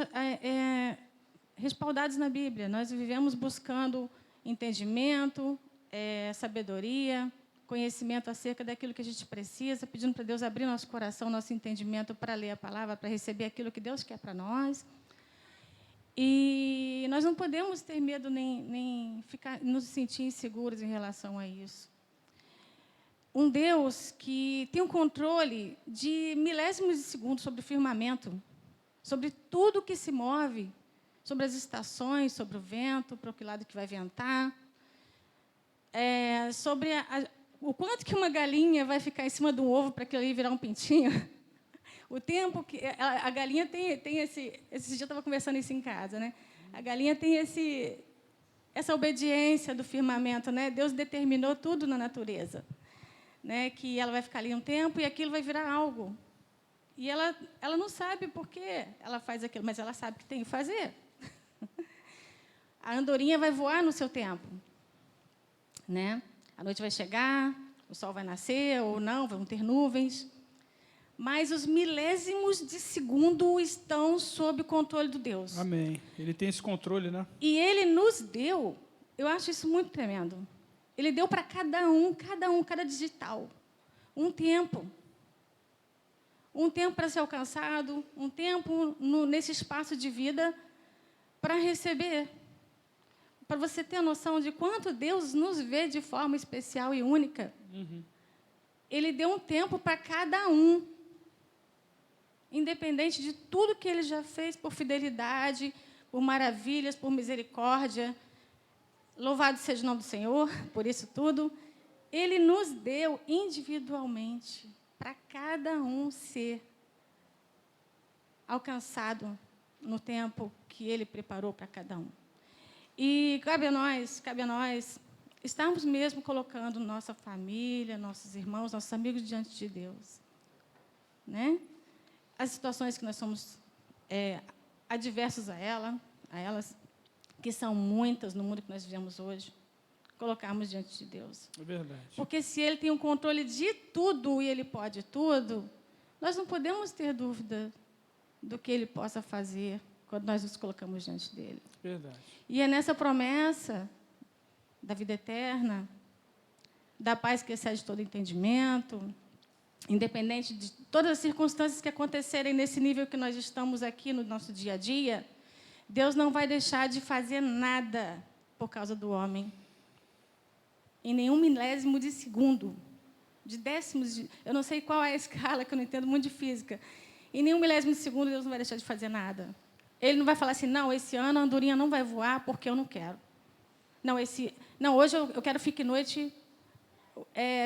respaldados na Bíblia, nós vivemos buscando entendimento, sabedoria, conhecimento acerca daquilo que a gente precisa, pedindo para Deus abrir nosso coração, nosso entendimento para ler a palavra, para receber aquilo que Deus quer para nós. E nós não podemos ter medo nem nos sentir inseguros em relação a isso. Um Deus que tem um controle de milésimos de segundo sobre o firmamento, sobre tudo que se move, sobre as estações, sobre o vento, para que lado que vai ventar, sobre o quanto que uma galinha vai ficar em cima de um ovo para aquilo ali virar um pintinho. O tempo que a galinha tem esse dia eu estava conversando isso em casa, né? A galinha tem essa obediência do firmamento, né? Deus determinou tudo na natureza, né? Que ela vai ficar ali um tempo e aquilo vai virar algo. E ela não sabe por que ela faz aquilo, mas ela sabe que tem que fazer. A andorinha vai voar no seu tempo, né? A noite vai chegar, o sol vai nascer ou não, vão ter nuvens. Mas os milésimos de segundo estão sob o controle do Deus. Amém. Ele tem esse controle, né? E Ele nos deu, eu acho isso muito tremendo, Ele deu para cada digital, um tempo. Um tempo para ser alcançado, um tempo nesse espaço de vida para receber. Para você ter a noção de quanto Deus nos vê de forma especial e única. Uhum. Ele deu um tempo para cada um. Independente de tudo que Ele já fez por fidelidade, por maravilhas, por misericórdia. Louvado seja o nome do Senhor por isso tudo. Ele nos deu individualmente para cada um ser alcançado no tempo que Ele preparou para cada um. E cabe a nós estarmos mesmo colocando nossa família, nossos irmãos, nossos amigos diante de Deus, né? As situações que nós somos adversos a elas, que são muitas no mundo que nós vivemos hoje, colocarmos diante de Deus. É verdade. Porque se Ele tem o controle de tudo e Ele pode tudo, nós não podemos ter dúvida do que Ele possa fazer quando nós nos colocamos diante dEle. Verdade. E é nessa promessa da vida eterna, da paz que excede todo entendimento, independente de todas as circunstâncias que acontecerem nesse nível que nós estamos aqui no nosso dia a dia, Deus não vai deixar de fazer nada por causa do homem. Em nenhum milésimo de segundo, de décimos, eu não sei qual é a escala, que eu não entendo muito de física. Em nenhum milésimo de segundo, Deus não vai deixar de fazer nada. Ele não vai falar assim, não, esse ano a andorinha não vai voar porque eu não quero. Não, hoje eu quero fique noite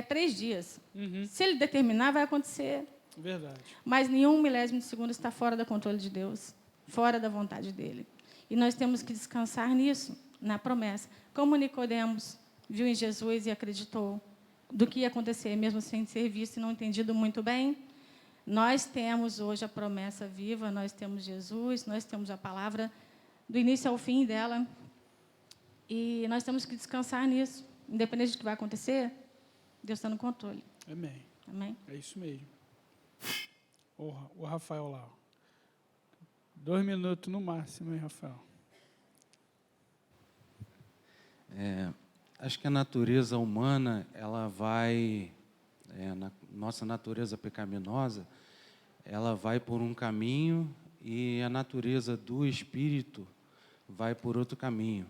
3 dias. Uhum. Se Ele determinar, vai acontecer. Verdade. Mas nenhum milésimo de segundo está fora do controle de Deus, fora da vontade dEle. E nós temos que descansar nisso, na promessa. Como Nicodemos viu em Jesus e acreditou do que ia acontecer, mesmo sem ser visto e não entendido muito bem, nós temos hoje a promessa viva, nós temos Jesus, nós temos a palavra do início ao fim dela, e nós temos que descansar nisso. Independente do que vai acontecer, Deus está no controle. Amém. Amém? É isso mesmo. O Rafael lá. 2 minutos no máximo, hein, Rafael? Acho que a natureza humana, ela vai, na nossa natureza pecaminosa, ela vai por um caminho e a natureza do espírito vai por outro caminho.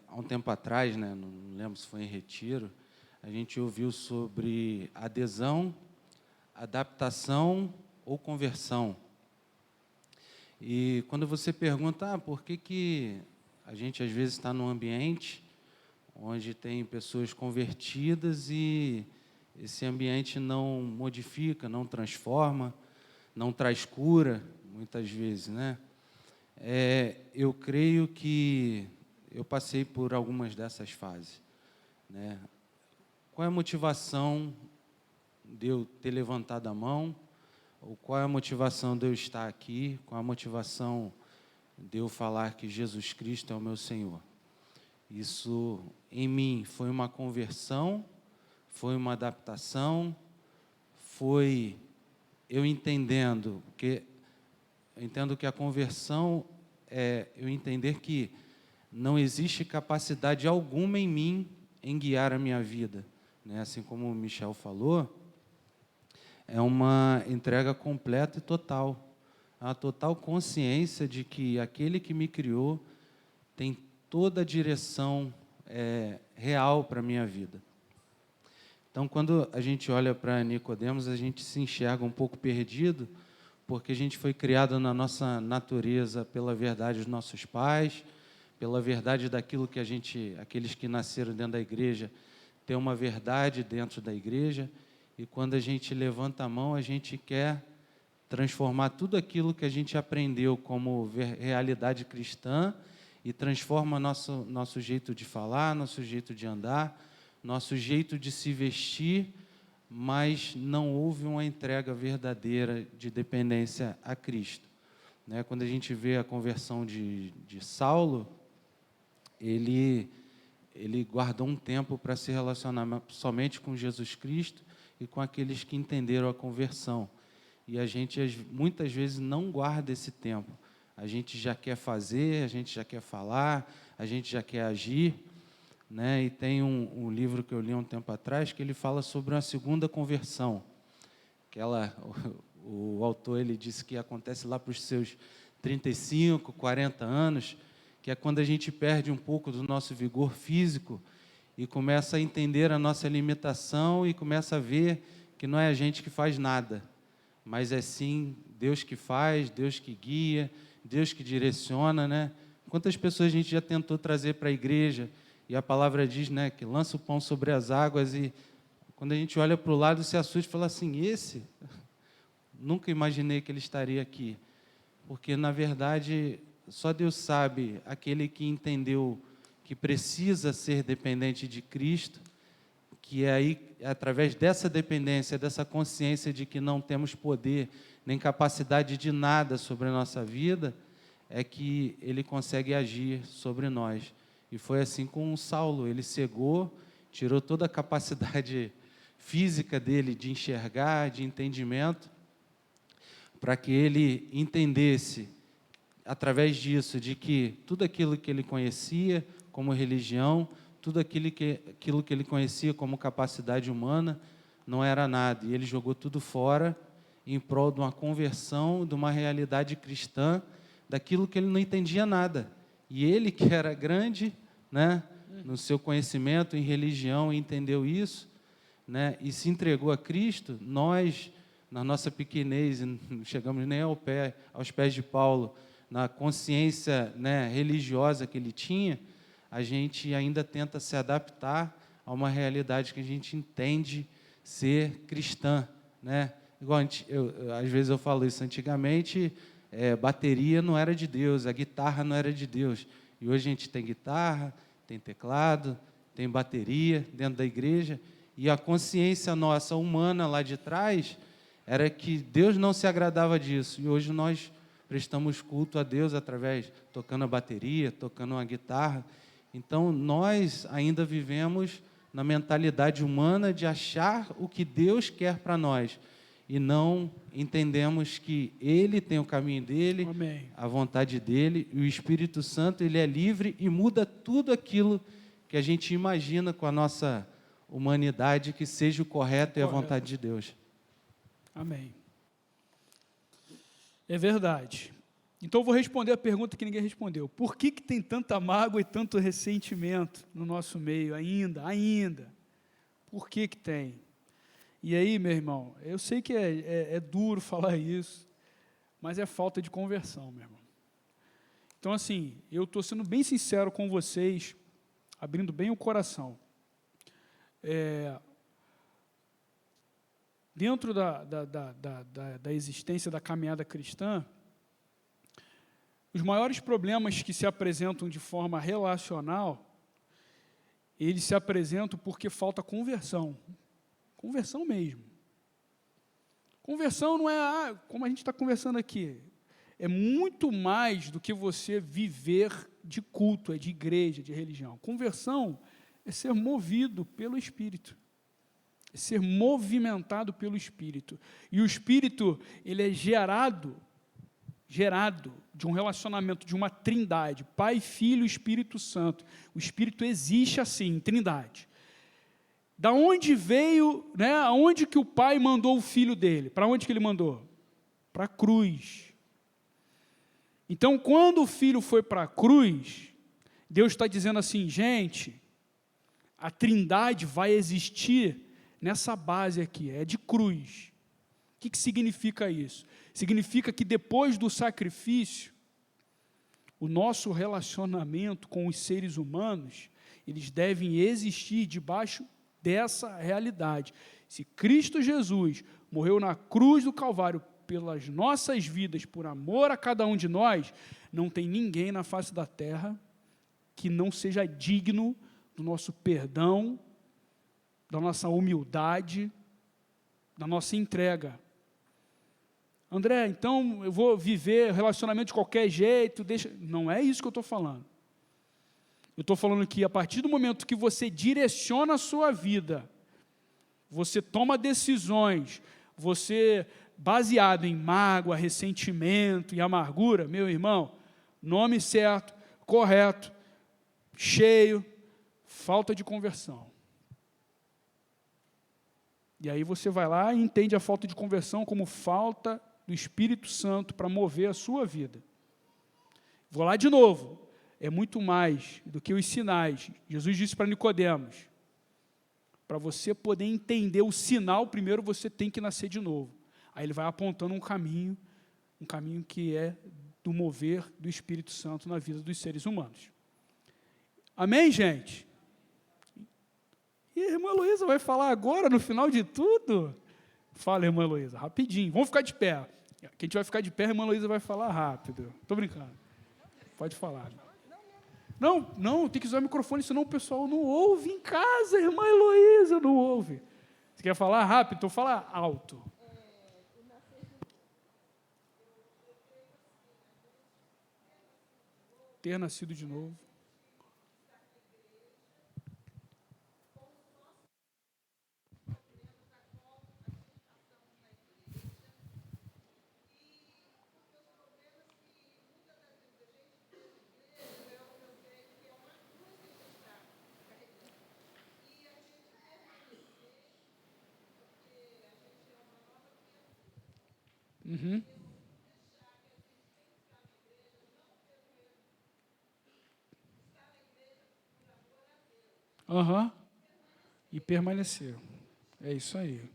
Há um tempo atrás, né, não lembro se foi em retiro, a gente ouviu sobre adesão, adaptação ou conversão. E quando você pergunta, por que a gente às vezes está num ambiente onde tem pessoas convertidas e esse ambiente não modifica, não transforma, não traz cura, muitas vezes, né? Eu creio que eu passei por algumas dessas fases, né? Qual é a motivação de eu ter levantado a mão? Ou qual é a motivação de eu estar aqui? Qual é a motivação de eu falar que Jesus Cristo é o meu Senhor? Isso, em mim, foi uma conversão, foi uma adaptação, foi eu entendo que a conversão é eu entender que não existe capacidade alguma em mim em guiar a minha vida, né? Assim como o Michel falou, é uma entrega completa e total. A total consciência de que aquele que me criou tem toda a direção real para a minha vida. Então, quando a gente olha para Nicodemos, a gente se enxerga um pouco perdido, porque a gente foi criado na nossa natureza pela verdade dos nossos pais, pela verdade daquilo que aqueles que nasceram dentro da igreja, tem uma verdade dentro da igreja, e quando a gente levanta a mão, a gente quer transformar tudo aquilo que a gente aprendeu como realidade cristã e transforma nosso jeito de falar, nosso jeito de andar, nosso jeito de se vestir, mas não houve uma entrega verdadeira de dependência a Cristo, né? Quando a gente vê a conversão de Saulo, ele guardou um tempo para se relacionar somente com Jesus Cristo e com aqueles que entenderam a conversão. E a gente, muitas vezes, não guarda esse tempo. A gente já quer fazer, a gente já quer falar, a gente já quer agir, né? E tem um livro que eu li um tempo atrás que ele fala sobre uma segunda conversão. O autor ele disse que acontece lá para os seus 35, 40 anos, que é quando a gente perde um pouco do nosso vigor físico e começa a entender a nossa limitação e começa a ver que não é a gente que faz nada, mas é sim Deus que faz, Deus que guia, Deus que direciona, né? Quantas pessoas a gente já tentou trazer para a igreja e a palavra diz, né, que lança o pão sobre as águas e quando a gente olha para o lado se assusta e fala assim, nunca imaginei que ele estaria aqui, porque na verdade só Deus sabe, aquele que entendeu que precisa ser dependente de Cristo, que é aí, através dessa dependência, dessa consciência de que não temos poder, nem capacidade de nada sobre a nossa vida, é que ele consegue agir sobre nós. E foi assim com o Saulo, ele cegou, tirou toda a capacidade física dele de enxergar, de entendimento, para que ele entendesse, através disso, de que tudo aquilo que ele conhecia como religião, tudo aquilo que ele conhecia como capacidade humana, não era nada. E ele jogou tudo fora em prol de uma conversão, de uma realidade cristã, daquilo que ele não entendia nada. E ele, que era grande, né, no seu conhecimento em religião, entendeu isso, né, e se entregou a Cristo. Nós, na nossa pequenez, não chegamos nem aos pés de Paulo, na consciência, né, religiosa que ele tinha, a gente ainda tenta se adaptar a uma realidade que a gente entende ser cristã, né? Igual às vezes eu falo isso, antigamente bateria não era de Deus, a guitarra não era de Deus, e hoje a gente tem guitarra, tem teclado, tem bateria dentro da igreja, e a consciência nossa humana lá de trás era que Deus não se agradava disso, e hoje nós prestamos culto a Deus através, tocando a bateria, tocando uma guitarra. Então, nós ainda vivemos na mentalidade humana de achar o que Deus quer para nós, e não entendemos que Ele tem o caminho dEle, Amém. a vontade dEle, e o Espírito Santo, Ele é livre e muda tudo aquilo que a gente imagina com a nossa humanidade que seja o correto e a vontade de Deus. Amém. É verdade. Então, eu vou responder a pergunta que ninguém respondeu. Por que tem tanta mágoa e tanto ressentimento no nosso meio ainda? Por que que tem? E aí, meu irmão, eu sei que é duro falar isso, mas é falta de conversão, meu irmão. Então, assim, eu estou sendo bem sincero com vocês, abrindo bem o coração. Dentro da existência da caminhada cristã, os maiores problemas que se apresentam de forma relacional, eles se apresentam porque falta conversão. Conversão mesmo. Conversão não é, como a gente está conversando aqui, é muito mais do que você viver de culto, de igreja, de religião. Conversão é ser movido pelo Espírito, é ser movimentado pelo Espírito. E o Espírito, ele é gerado de um relacionamento, de uma trindade, Pai, Filho e Espírito Santo. O Espírito existe assim, em trindade. Da onde veio, né, aonde que o Pai mandou o Filho dele? Para onde que ele mandou? Para a cruz. Então, quando o Filho foi para a cruz, Deus está dizendo assim, gente, a trindade vai existir nessa base aqui, é de cruz. O que significa isso? Significa que depois do sacrifício, o nosso relacionamento com os seres humanos, eles devem existir debaixo dessa realidade. Se Cristo Jesus morreu na cruz do Calvário pelas nossas vidas, por amor a cada um de nós, não tem ninguém na face da terra que não seja digno do nosso perdão, da nossa humildade, da nossa entrega. André, então eu vou viver relacionamento de qualquer jeito, Não é isso que eu estou falando. Eu estou falando que a partir do momento que você direciona a sua vida, você toma decisões, você, baseado em mágoa, ressentimento e amargura, meu irmão, nome certo, correto, cheio, falta de conversão. E aí você vai lá e entende a falta de conversão como falta do Espírito Santo para mover a sua vida. Vou lá de novo. É muito mais do que os sinais. Jesus disse para Nicodemos, para você poder entender o sinal, primeiro você tem que nascer de novo. Aí ele vai apontando um caminho que é do mover do Espírito Santo na vida dos seres humanos. Amém, gente? E a irmã Heloísa vai falar agora, no final de tudo? Fala, irmã Heloísa, rapidinho. Vamos ficar de pé. Que a gente vai ficar de pé, a irmã Heloísa vai falar rápido. Estou brincando. Pode falar. Não, tem que usar o microfone, senão o pessoal não ouve em casa, a irmã Heloísa não ouve. Você quer falar rápido? Então fala alto. Ter nascido de novo. Uhum. Aham. E permanecer. É isso aí.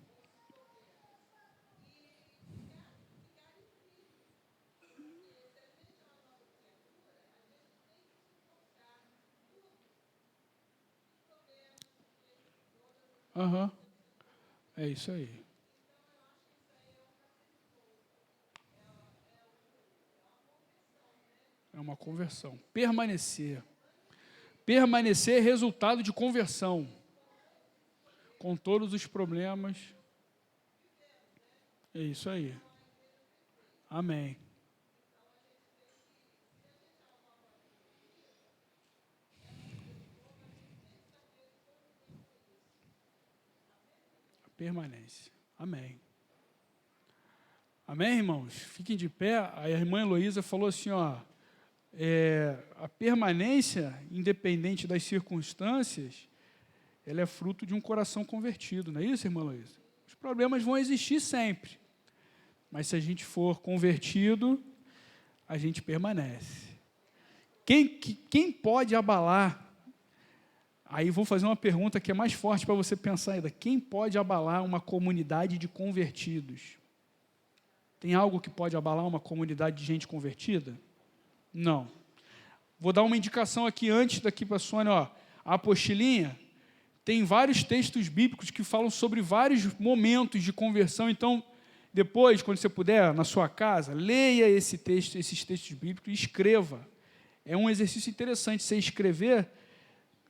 Aham. É isso aí. É uma conversão. Permanecer. Permanecer é resultado de conversão. Com todos os problemas. É isso aí. Amém. Permanência. Amém. Amém, irmãos? Fiquem de pé. A irmã Heloísa falou assim, ó, a permanência, independente das circunstâncias, ela é fruto de um coração convertido, não é isso, irmã Heloísa? Os problemas vão existir sempre, mas se a gente for convertido, a gente permanece. Quem pode abalar Aí vou fazer uma pergunta que é mais forte para você pensar ainda. Quem pode abalar uma comunidade de convertidos? Tem algo que pode abalar uma comunidade de gente convertida? Não. Vou dar uma indicação aqui antes daqui para a Sônia. Ó, a apostilinha tem vários textos bíblicos que falam sobre vários momentos de conversão. Então, depois, quando você puder, na sua casa, leia esses textos bíblicos e escreva. É um exercício interessante. Você escrever,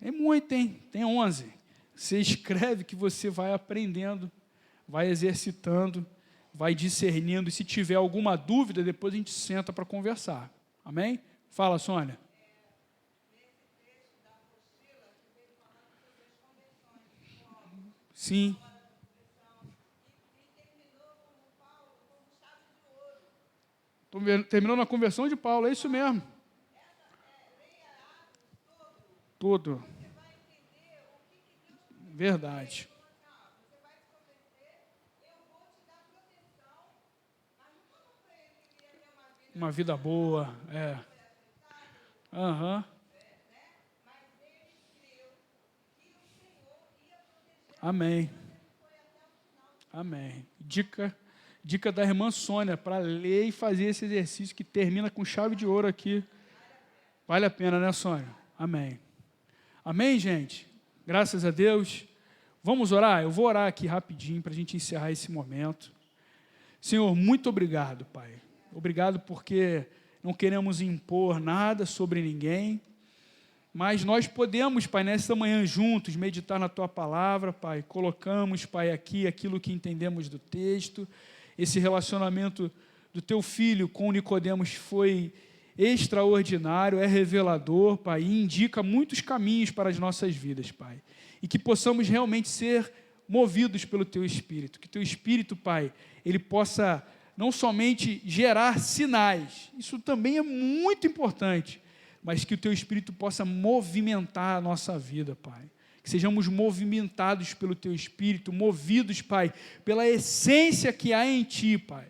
é muito, hein? Tem 11. Você escreve que você vai aprendendo, vai exercitando, vai discernindo. E se tiver alguma dúvida, depois a gente senta para conversar. Amém? Fala, Sônia. Sim. Terminou na conversão de Paulo, é isso mesmo. Tudo. Verdade. Uma vida boa, é. Aham. Amém. Amém. Dica da irmã Sônia, para ler e fazer esse exercício que termina com chave de ouro aqui. Vale a pena, né, Sônia? Amém. Amém, gente? Graças a Deus. Vamos orar? Eu vou orar aqui rapidinho para a gente encerrar esse momento. Senhor, muito obrigado, Pai. Obrigado porque não queremos impor nada sobre ninguém, mas nós podemos, Pai, nesta manhã juntos, meditar na Tua palavra, Pai. Colocamos, Pai, aqui aquilo que entendemos do texto. Esse relacionamento do Teu Filho com Nicodemos foi extraordinário, é revelador, Pai, e indica muitos caminhos para as nossas vidas, Pai. E que possamos realmente ser movidos pelo Teu Espírito. Que Teu Espírito, Pai, ele possa não somente gerar sinais, isso também é muito importante, mas que o Teu Espírito possa movimentar a nossa vida, Pai. Que sejamos movimentados pelo Teu Espírito, movidos, Pai, pela essência que há em Ti, Pai.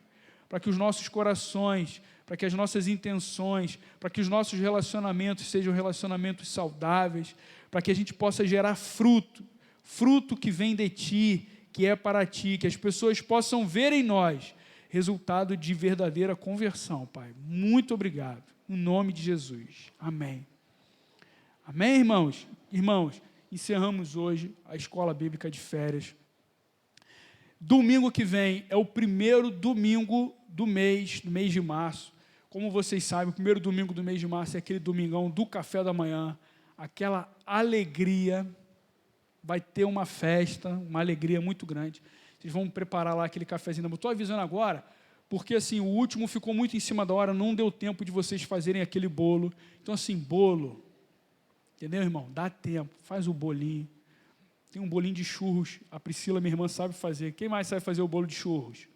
Para que os nossos corações, para que as nossas intenções, para que os nossos relacionamentos sejam relacionamentos saudáveis, para que a gente possa gerar fruto, fruto que vem de Ti, que é para Ti, que as pessoas possam ver em nós resultado de verdadeira conversão, Pai. Muito obrigado. Em nome de Jesus. Amém. Amém, irmãos? Irmãos, encerramos hoje a Escola Bíblica de Férias. Domingo que vem é o primeiro domingo do mês de março. Como vocês sabem, o primeiro domingo do mês de março é aquele domingão do café da manhã, aquela alegria, vai ter uma festa, uma alegria muito grande. Vocês vão preparar lá aquele cafezinho. Estou avisando agora, porque assim, o último ficou muito em cima da hora, não deu tempo de vocês fazerem aquele bolo. Então assim, bolo, entendeu, irmão? Dá tempo, faz o bolinho. Tem um bolinho de churros, a Priscila, minha irmã, sabe fazer. Quem mais sabe fazer o bolo de churros?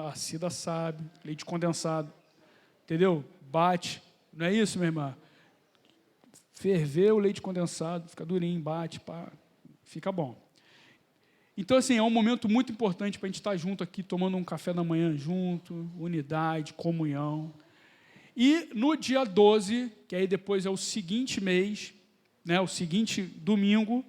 A Cida sabe, leite condensado, entendeu? Bate, não é isso, minha irmã? Ferver o leite condensado, fica durinho, bate, pá, fica bom. Então, assim, é um momento muito importante para a gente estar junto aqui, tomando um café da manhã junto, unidade, comunhão. E no dia 12, que aí depois é o seguinte mês, né, o seguinte domingo,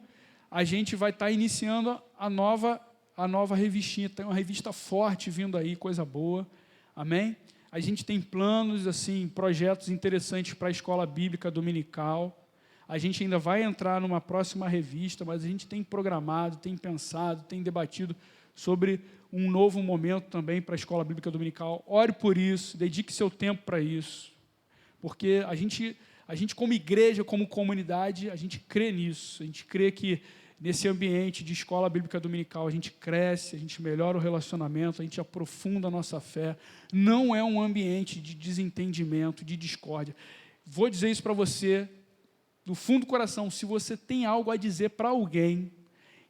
a gente vai estar iniciando a nova revistinha. Tem uma revista forte vindo aí, coisa boa. Amém? A gente tem planos, assim, projetos interessantes para a escola bíblica dominical. A gente ainda vai entrar numa próxima revista, mas a gente tem programado, tem pensado, tem debatido sobre um novo momento também para a escola bíblica dominical. Ore por isso, dedique seu tempo para isso, porque a gente como igreja, como comunidade, a gente crê nisso, a gente crê que nesse ambiente de escola bíblica dominical a gente cresce, a gente melhora o relacionamento, a gente aprofunda a nossa fé. Não é um ambiente de desentendimento, de discórdia. Vou dizer isso para você, do fundo do coração, se você tem algo a dizer para alguém,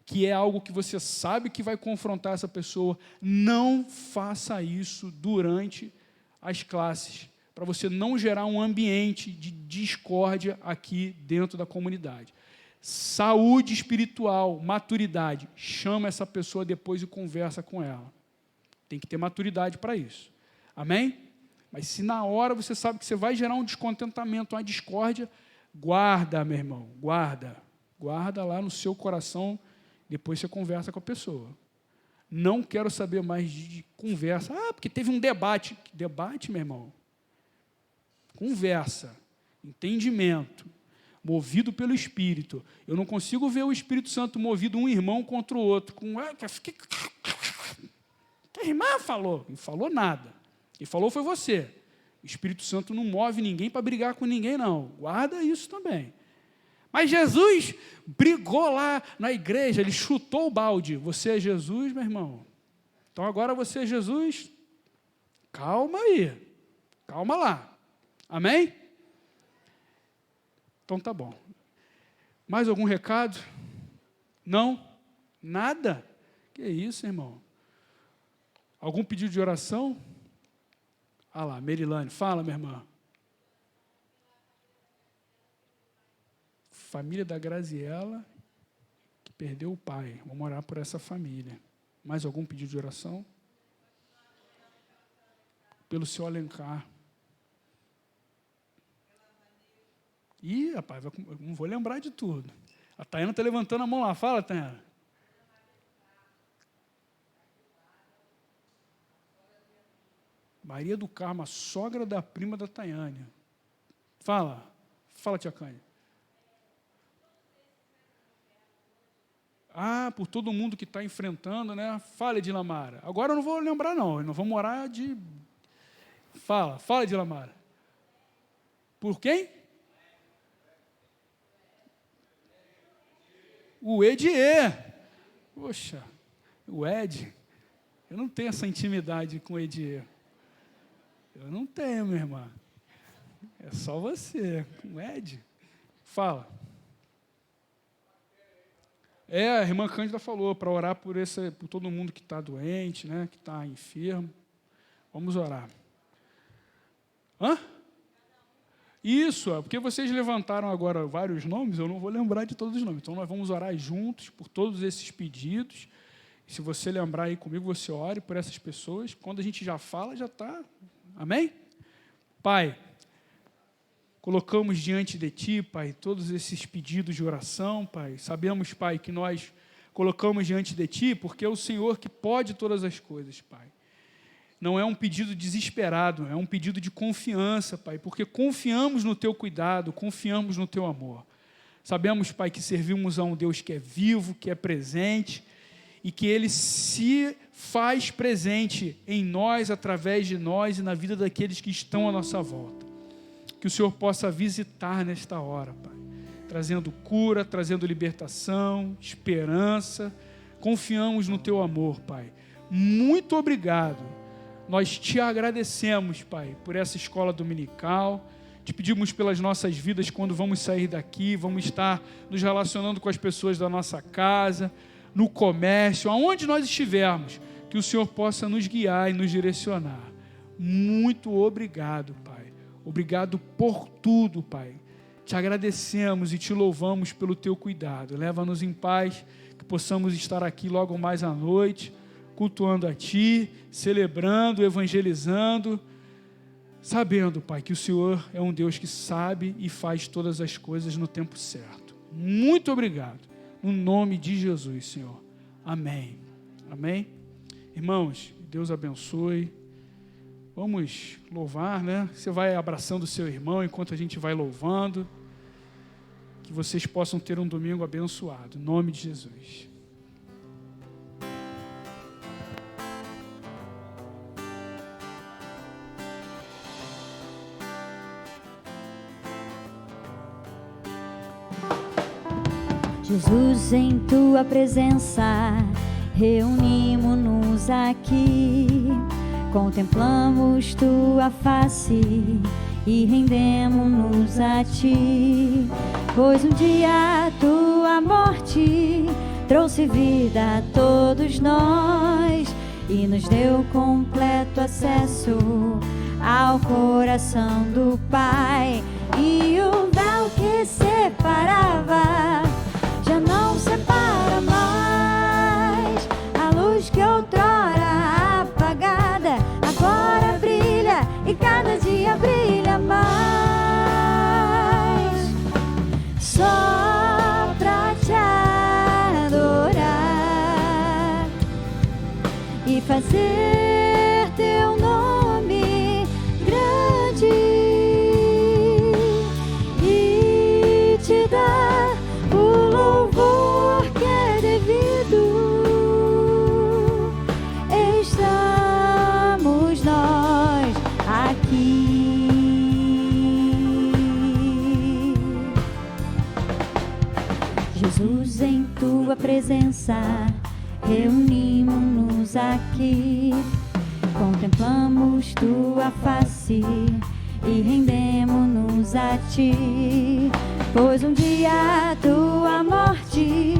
que é algo que você sabe que vai confrontar essa pessoa, não faça isso durante as classes, para você não gerar um ambiente de discórdia aqui dentro da comunidade. Saúde espiritual, maturidade, chama essa pessoa depois e conversa com ela. Tem que ter maturidade para isso. Amém? Mas se na hora você sabe que você vai gerar um descontentamento, uma discórdia, Guarda, meu irmão, guarda. Guarda lá no seu coração, depois você conversa com a pessoa. Não quero saber mais de conversa. Ah, porque teve um debate. Que debate, meu irmão? Conversa, entendimento, movido pelo Espírito. Eu não consigo ver o Espírito Santo movido um irmão contra o outro. A irmã falou. Não falou nada. Quem falou foi você. O Espírito Santo não move ninguém para brigar com ninguém, não. Guarda isso também. Mas Jesus brigou lá na igreja, ele chutou o balde. Você é Jesus, meu irmão? Então agora você é Jesus? Calma aí. Calma lá. Amém? Então tá bom. Mais algum recado? Não? Nada? Que isso, irmão? Algum pedido de oração? Ah lá, Merilane, fala, minha irmã. Família da Graziela, que perdeu o pai. Vamos orar por essa família. Mais algum pedido de oração? Pelo seu Alencar. Ih, rapaz, eu não vou lembrar de tudo. A Tayana está levantando a mão lá. Fala, Tayana. Maria do Carmo, a sogra da prima da Tayane. Fala, tia Cânia. Ah, por todo mundo que está enfrentando, né? Fala, Edilamara. Agora eu não vou lembrar, não. Nós vamos orar de... Fala, Edilamara. Por quem? O Edier. Poxa, o Ed. Eu não tenho essa intimidade com o Edier. Eu não tenho, minha irmã. É só você, com o Ed. Fala. A irmã Cândida falou para orar por todo mundo que está doente, né, que está enfermo. Vamos orar. Hã? Isso, porque vocês levantaram agora vários nomes, eu não vou lembrar de todos os nomes. Então, nós vamos orar juntos por todos esses pedidos. Se você lembrar aí comigo, você ore por essas pessoas. Quando a gente já fala, já está. Amém? Pai, colocamos diante de Ti, Pai, todos esses pedidos de oração, Pai. Sabemos, Pai, que nós colocamos diante de Ti, porque é o Senhor que pode todas as coisas, Pai. Não é um pedido desesperado, é um pedido de confiança, Pai, porque confiamos no Teu cuidado, confiamos no Teu amor. Sabemos, Pai, que servimos a um Deus que é vivo, que é presente, e que Ele se faz presente em nós, através de nós e na vida daqueles que estão à nossa volta. Que o Senhor possa visitar nesta hora, Pai, trazendo cura, trazendo libertação, esperança. Confiamos no Teu amor, Pai. Muito obrigado. Nós Te agradecemos, Pai, por essa escola dominical. Te pedimos pelas nossas vidas quando vamos sair daqui, vamos estar nos relacionando com as pessoas da nossa casa, no comércio, aonde nós estivermos, que o Senhor possa nos guiar e nos direcionar. Muito obrigado, Pai. Obrigado por tudo, Pai. Te agradecemos e Te louvamos pelo Teu cuidado. Leva-nos em paz, que possamos estar aqui logo mais à noite, cultuando a Ti, celebrando, evangelizando, sabendo, Pai, que o Senhor é um Deus que sabe e faz todas as coisas no tempo certo. Muito obrigado. No nome de Jesus, Senhor. Amém. Amém? Irmãos, Deus abençoe. Vamos louvar, né? Você vai abraçando o seu irmão enquanto a gente vai louvando. Que vocês possam ter um domingo abençoado. Em nome de Jesus. Jesus, em Tua presença, reunimos-nos aqui, contemplamos Tua face e rendemos-nos a Ti, pois um dia Tua morte trouxe vida a todos nós e nos deu completo acesso ao coração do Pai, e o véu que separava já não separa mais. A luz que outrora apagada agora brilha e cada dia brilha mais. fazer teu nome grande e te dar o louvor que é devido. Estamos nós aqui. Jesus, em tua presença reunimos-nos aqui, contemplamos tua face e rendemos-nos a ti, pois um dia tua morte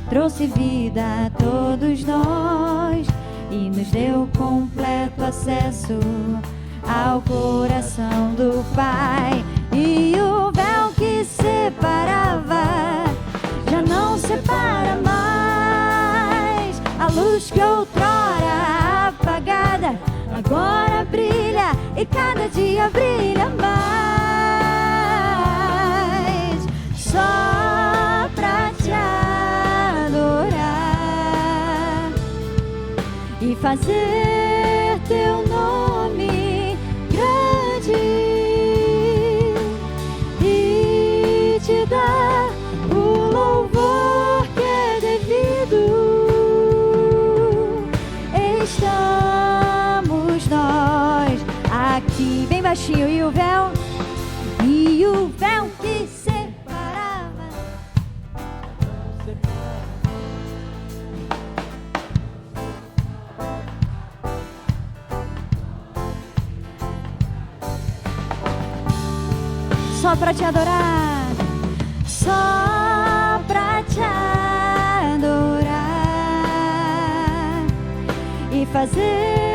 trouxe vida a todos nós e nos deu completo acesso ao coração do Pai. E o véu que separava já não separa mais. A luz que outrora apagada agora brilha e cada dia brilha mais. Só pra te adorar e fazer teu nome grande e te dar o louvor que é devido. Estamos nós aqui, bem baixinho, e o véu que separava. Só pra te adorar, só pra te adorar e fazer